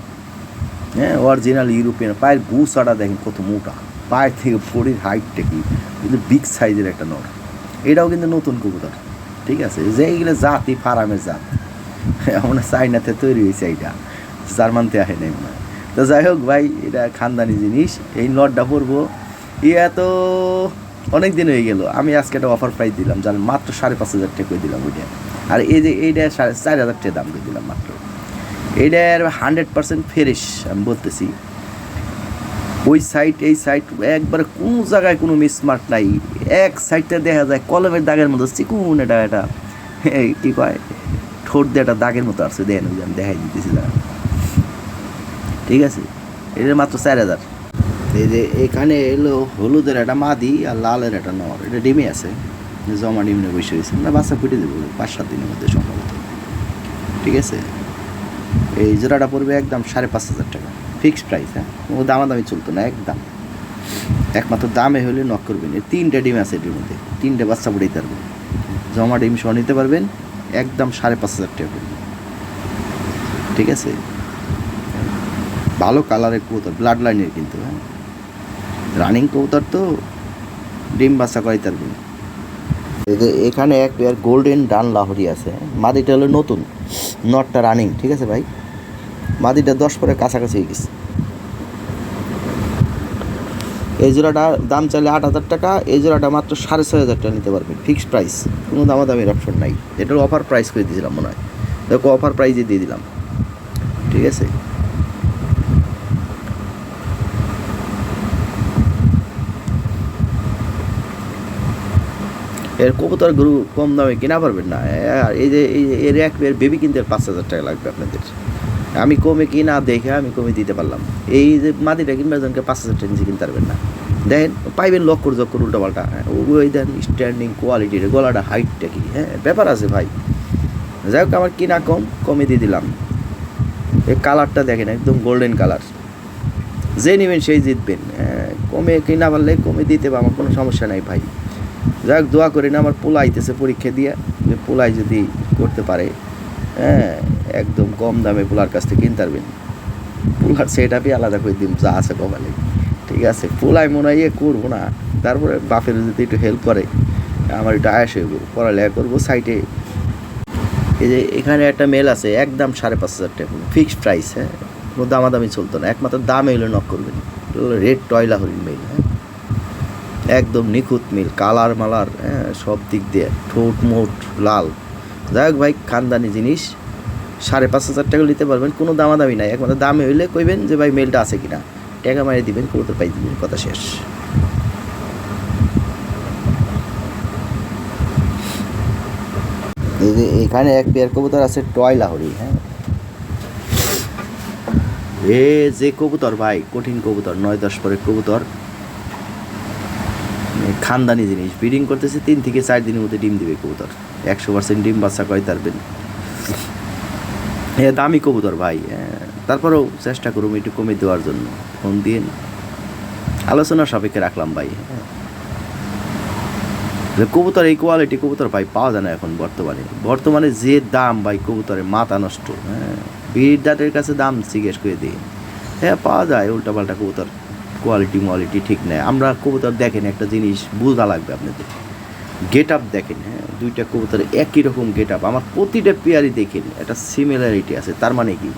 হ্যাঁ, অরিজিনাল ইউরোপিয়ান পায়ের গুছাটা দেখেন কত মোটা, পায়ের থেকে বডির হাইটটা কি, কিন্তু বিগ সাইজের একটা নর। এটাও কিন্তু নতুন কবুতর। ঠিক আছে, যে এইগুলো জাতি ফার্মের জাত, আমরা চাইনাতে তৈরি হয়েছে, এইটা জার্মানতে আসে নাই মনে হয়। তো যাই হোক ভাই, এটা খানদানি জিনিস। এই নটটা পরবো তো অনেক দিন হয়ে গেল। আমি আজকে একটা অফার প্রাইস দিলাম, যার মাত্র 5,500 টাকা করে দিলাম ওইটা। আর এই যে এইটা 4,500 টাকা দাম করে দিলাম মাত্র। এইটার 100% ফ্রেশ আমি বলতেছি। ওই সাইড এই সাইড একবারে কোনো জায়গায় কোনো মিসমার্ক নাই। এক সাইডটা দেখা যায় কলমের দাগের মতো চিকুন, এটা কী কয়, ঠোঁট দিয়ে একটা দাগের মতো আসছে, দেন ওই আমি দেখাই দিতেছি না। ঠিক আছে, এটা মাত্র 4,000। এই যে এখানে এলো হলুদের একটা মাদি আর লালের একটা নর, এটা ডিমে আছে, জমা ডিমে বসে হয়েছে, না বাচ্চা ফুটে দেবো 5-7 দিনের মধ্যে সম্ভবত। ঠিক আছে, এই জোড়াটা পড়বে একদম 5,500 টাকা, ফিক্সড প্রাইস। হ্যাঁ, ও দামাদামি চলতো না, একদম একমাত্র দামে হলে নক করবেন। 3টা ডিম আছে এটির মধ্যে, 3টে বাচ্চা ফুটাইতে পারবেন, জমা ডিম সহ নিতে পারবেন, একদম 5,500 টাকা করে। ঠিক আছে, ভালো কালারের কবুতর, ব্লাড লাইনের কিন্তু। হ্যাঁ, রানিং কবুতর তো ডিম বাচ্চা করাইতে পারবেন। এখানে এক পেয়ার গোল্ডেন ডান লাহরি আছে, মাদিটা হলো নতুন, নটটা রানিং। ঠিক আছে ভাই, মাদিটা 10 পরে কাছাকাছি হয়ে গেছে। এই জোড়াটা দাম চাইলে 8,000 টাকা, এই জোড়াটা মাত্র 6,500 টাকা নিতে পারবেন, ফিক্সড প্রাইস, কোনো দামাদামির অপশন নাই। এটার অফার প্রাইস করে দিয়েছিলাম মনে হয়, দেখো অফার প্রাইসে দিয়ে দিলাম। ঠিক আছে, এর কবুতর গরু কম দামে কেনা পারবেন না। এই যে এর এক বেবি কিনতে 5,000 টাকা লাগবে আপনাদের। আমি কমে কিনা দেখে আমি কমে দিতে পারলাম। এই যে মাদিটা কিনবে জনকে 5,000 টাকা নিচে কিনতে পারবেন না। দেখেন পাইবেন লক্কর জক্কর উল্টাপাল্টা। ওই দেন স্ট্যান্ডিং কোয়ালিটির, গলাটা হাইটটা কি, হ্যাঁ ব্যাপার আছে ভাই। যাই হোক, আমার কিনা কমে দিয়ে দিলাম। এই কালারটা দেখেন, একদম গোল্ডেন কালার, যে নেবেন সেই জিতবেন। কমে কিনা পারলে কমে দিতে পারবো, আমার কোনো সমস্যা নাই ভাই। যাই হোক, দোয়া করি না, আমার পোলা আইতেছে পরীক্ষা দিয়ে, যে পোলাই যদি করতে পারে, হ্যাঁ একদম কম দামে পোলার কাছ থেকে কিনতে পারবেন। পোলার সেট আপই আলাদা করে দিন, যা আছে কপালে। ঠিক আছে, পোলাই মনে হয় করবো না, তারপরে বাপের যদি একটু হেল্প করে, আমার একটু আয়াস হইব, পড়ালেখা করবো সাইটে। এই যে এখানে একটা মেল আছে, একদম 5,500 টাকা ফিক্সড প্রাইস। হ্যাঁ, কোনো দামাদামি চলতো না, একমাত্র দাম এলে নক করবেন। রেড টয়লা হরিণ মেল। হ্যাঁ, একদম নিখুঁত মিল, কালার মালার, হ্যাঁ সব দিক দিয়ে, ঠোঁট মোট লাল। যাই হোক ভাই, খানদানি জিনিস, 5,500 টাকা নিতে পারবেন, কোনো দামাদামি নাই। একমাত্র দামে হইলে কইবেন যে ভাই মেলটা আছে কিনা, টাকা মারিয়ে দিবেন, কবুতর পাই দিবেন, কথা শেষ। এখানে এক পেয়ার কবুতর আছে টয় লাহরি। হ্যাঁ, যে কবুতর ভাই, কঠিন কবুতর, 9-10 পরের কবুতর, খানদানি জিনিস। ব্রিডিং করতেছে 3 থেকে 4 দিনের মধ্যে ডিম দিবে কবুতর, 100% ডিম বাচ্চা করাইতে পারবেন। দামি কবুতর ভাই, তারপরেও চেষ্টা করুন একটু কমে দেওয়ার জন্য, ফোন দিয়ে আলোচনা সাপেক্ষে রাখলাম ভাই। কবুতর এই কোয়ালিটি কবুতর ভাই পাওয়া যায় না এখন বর্তমানে যে দাম ভাই কবুতরের মাথা নষ্ট। হ্যাঁ, বিড়দাটের কাছে দাম জিজ্ঞেস করে দিই, হ্যাঁ পাওয়া যায় উল্টাপাল্টা কবুতর, কোয়ালিটি ঠিক নেই। আমরা কবুতর দেখেন একটা জিনিস বোঝা লাগবে আপনাদের, গেট আপ দেখেন। হ্যাঁ, দুইটা কবুতর একই রকম গেট আপ, আমার প্রতিটা পেয়ারই দেখেন একটা সিমিলারিটি আছে। তার মানে কি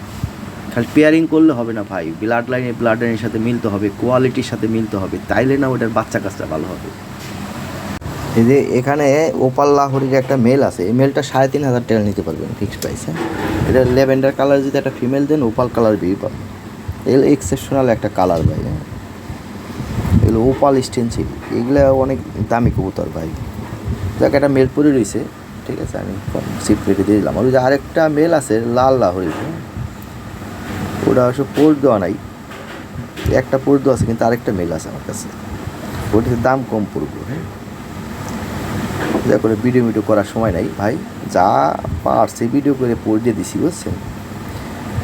খালি পেয়ারিং করলে হবে না ভাই, ব্লাড লাইনের সাথে মিলতে হবে, কোয়ালিটির সাথে মিলতে হবে, তাইলে না ওটার বাচ্চা কাচ্চা ভালো হবে। এই যে এখানে ওপাল লাহোরির একটা মেল আছে, এই মেলটা 3,500 টাকা নিতে পারবেন ফিক্সড প্রাইসে। এটা ল্যাভেন্ডার কালার যদি একটা ফিমেল দেন ওপাল কালার বিয়ে পাবেন, এগুলো এক্সেপশনাল একটা কালার ভাই। হ্যাঁ, এগুলো ওপাল স্টেনসিল, এগুলো অনেক দামি কবুতর ভাই। যাক একটা মেল পরে রয়েছে, ঠিক আছে, আমি সিট রেখে দিয়ে দিলাম। আর ওই যে আরেকটা মেল আছে লাল লাহোরি, ওটা অবশ্য পোর্ট দেওয়া নাই, একটা পোর্ট দেওয়া আছে, কিন্তু আরেকটা মেল আছে আমার কাছে, ওটাতে দাম কম পড়বে। হ্যাঁ, যা করে ভিডিও করার সময় নাই ভাই, যা পারছি ভিডিও করে পোর্ট দিয়ে দিছি, বুঝছেন।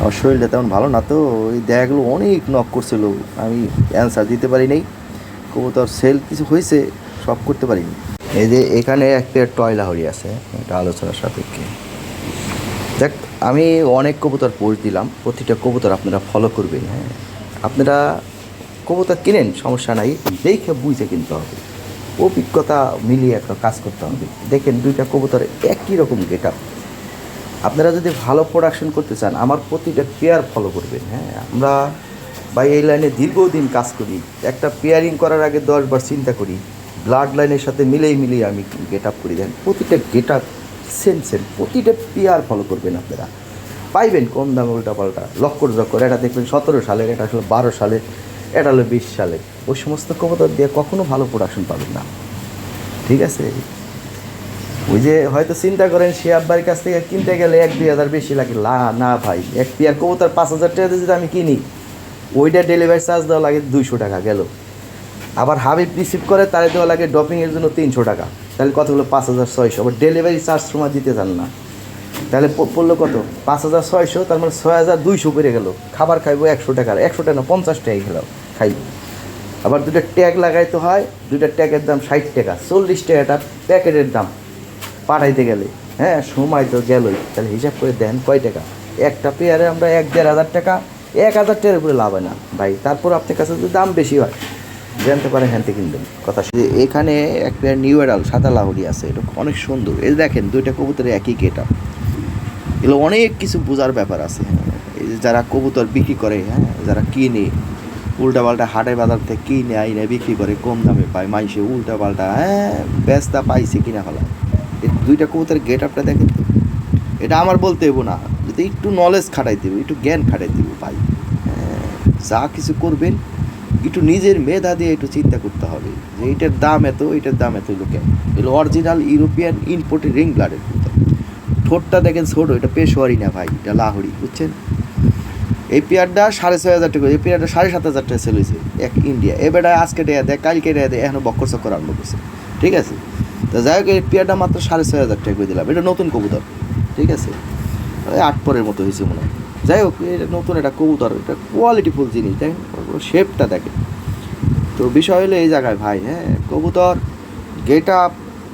আমার শরীরটা তেমন ভালো না, তো ওই দেখা গেলো অনেক নক করছিল, আমি অ্যান্সার দিতে পারি নাই। কবুতর সেল কিছু হয়েছে, সব করতে পারিনি। এই যে এখানে এক পেয়ার টয় লাহোরি আছে, এটা আলোচনার সাপেক্ষে। দেখ আমি অনেক কবুতর পোস্ট দিলাম, প্রতিটা কবুতর আপনারা ফলো করবেন। হ্যাঁ, আপনারা কবুতর কিনেন সমস্যা নাই, দেখে বুঝে কিনতে হবে, অভিজ্ঞতা মিলিয়ে একটা কাজ করতে হবে। দেখেন দুইটা কবুতর একই রকম গেট আপ, আপনারা যদি ভালো প্রোডাকশন করতে চান আমার প্রতিটা পেয়ার ফলো করবেন। হ্যাঁ, আমরা ভাই এই লাইনে দীর্ঘদিন কাজ করি, একটা পেয়ারিং করার আগে 10 বার চিন্তা করি, ব্লাড লাইনের সাথে মিলিয়ে আমি গেট আপ করি। দেন প্রতিটা গেট আপ সেম, প্রতিটা পেয়ার ফলো করবেন, আপনারা পাইবেন কম দামে উল্টাপাল্টা লক্কর, এটা দেখবেন 17 সালের, এটা আসলে 12 সালের, এটা হলো 20 সালের। ওই সমস্ত কবুতর দিয়ে কখনো ভালো প্রোডাকশন পাবেন না, ঠিক আছে। ওই যে হয়তো চিন্তা করেন সে আব্বার কাছ থেকে কিনতে গেলে 1-2 হাজার বেশি লাগে, না ভাই, এক পেয়ার কবুতর 5,000 টাকা দিয়ে যদি আমি কিনি, ওইটা ডেলিভারি চার্জ দেওয়া লাগে 200 টাকা গেল, আবার হাবিব রিসিভ করে তারে দেওয়া লাগে ড্রপিংয়ের জন্য 300 টাকা, তাহলে কতগুলো 5,600, আবার ডেলিভারি চার্জ সময় দিতে চান না, তাহলে পড়লো কত 5,600, তার মানে 6,200 পড়ে গেল। খাবার খাইবো 100 টাকার, 100 টাকা না 50 টাকাই খেলাম খাইব, আবার দুটো ট্যাগ লাগাইতে হয়, দুটো ট্যাগের দাম 60 টাকা, 40 টাকাটা প্যাকেটের দাম পাঠাইতে গেলে। হ্যাঁ, সময় তো গেলই, তাহলে হিসাব করে দেন কয় টাকা একটা পেয়ারে। আমরা 1-1.5 হাজার টাকা, 1,000 টাকার উপরে লাভ হয় না ভাই। তারপর আপনার কাছে যদি দাম বেশি হয় জানতে পারেন হ্যান্তে কিনবেন কথা। এখানে এক পেয়ার নিউ এডাল সাদা লাহোরি আছে, এটা অনেক সুন্দর। এই দেখেন দুইটা কবুতরের একই গেট আপ, এগুলো অনেক কিছু বোঝার ব্যাপার আছে। এই যে যারা কবুতর বিক্রি করে, হ্যাঁ, যারা কিনে উল্টাপাল্টা হাটে বাজার থেকে কিনে আইনে বিক্রি করে, কম দামে পায় মানুষে উল্টাপাল্টা, হ্যাঁ ব্যস্তা পাইছে কিনা ফেলা। এই দুইটা কবুতরের গেট আপটা দেখেন তো, এটা আমার বলতে হইব না, যদি একটু নলেজ খাটাই দেবো, একটু জ্ঞান খাটাই দেবো ভাই। হ্যাঁ, যা কিছু করবেন একটু নিজের মেধা দিয়ে একটু চিন্তা করতে হবে যে এইটার দাম এত, এইটার দাম এত, এগুলো কেন। এগুলো অরিজিনাল ইউরোপিয়ান ইম্পোর্টেড রিং ব্লাডের কবুতর। ঠোঁটটা দেখেন ছোটো, এটা পেশোয়ারি না ভাই, এটা লাহোরি, বুঝছেন। এই পেয়ারটা 6,500 টাকা, এই পেয়ারটা 7,500 টাকা সেল হয়েছে এক ইন্ডিয়া। এবারে আজকে দেয়া দেয়, কালকে দেয়া দেয়, এখনও বক্কর চক্কর আরম্ভ করছে, ঠিক আছে। তো যাই হোক এই পেয়ারটা মাত্র 6,500 টাকা করে দিলাম, এটা নতুন কবুতর, ঠিক আছে, 8 পরের মতো হয়েছে মনে হয়। যাই হোক এটা নতুন একটা কবুতর, এটা কোয়ালিটিফুল জিনিস, দেখেন শেপটা দেখেন। তো বিষয় হলো এই জায়গায় ভাই, হ্যাঁ, কবুতর গেট আপ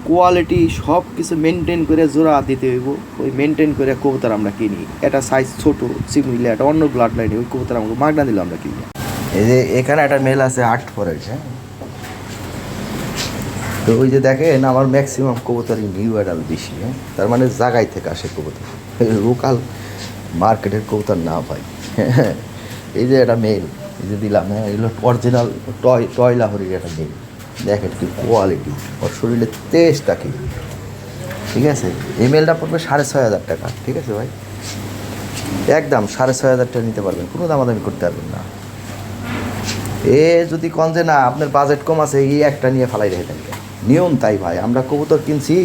কোয়ালিটি সব কিছু মেনটেন করে জোড়া দিতে হইব, ওই মেনটেন করে কবুতর আমরা কিনি। এটা সাইজ ছোটো চিমিলে, একটা অন্য ব্লাড লাইনে, ওই কবুতর আমাকে মাগনা দিল আমরা কিনি। এই যে এখানে একটা মেল আছে 8 পরের, হ্যাঁ। তো ওই যে দেখেন আমার ম্যাক্সিমাম কবুতরই নিউ অ্যাডাল বেশি, হ্যাঁ, তার মানে জায়গায় থেকে আসে কবুতর, লোকাল মার্কেটের কবুতর না ভাই। হ্যাঁ, এই যে একটা মেল এই যে দিলাম, হ্যাঁ, এগুলো অরিজিনাল টয় লাহোরির একটা মেল, দেখেন কি কোয়ালিটি, ওর শরীরের তেজটা কি, ঠিক আছে। এই মেলটা পড়বে 6,500 টাকা, ঠিক আছে ভাই, একদম 6,500 টাকা নিতে পারবেন, কোনো দামাদামি করতে পারবেন না। এ যদি কন যে না আপনার বাজেট কম আছে, এই একটা নিয়ে ফালাই রেখে দেন, নিয়ম তাই ভাই। আমরা কবুতর কিনছি,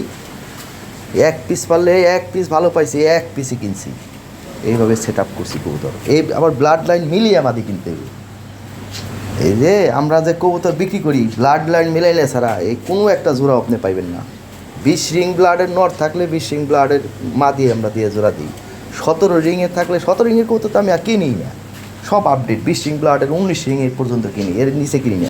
এক পিস পারলে এক পিস ভালো পাইছি, এক পিসই কিনছি, এইভাবে সেট আপ করছি কবুতর। এই আবার ব্লাড লাইন মিলিয়ে আমাদের কিনতে হবে। এই যে আমরা যে কবুতর বিক্রি করি ব্লাড লাইন মিলাইলে ছাড়া এই কোনো একটা জোড়া আপনি পাইবেন না। 20 রিং ব্লাডের নর থাকলে 20 রিং ব্লাডের মা দিয়ে আমরা দিয়ে জোড়া দিই, 17 রিংয়ের থাকলে 17 রিংয়ের কবুতর তো আমি আর কিনি না, সব আপডেট 20 রিং ব্লাডের 19 রিংয়ের পর্যন্ত কিনি, এর নিচে কিনি না।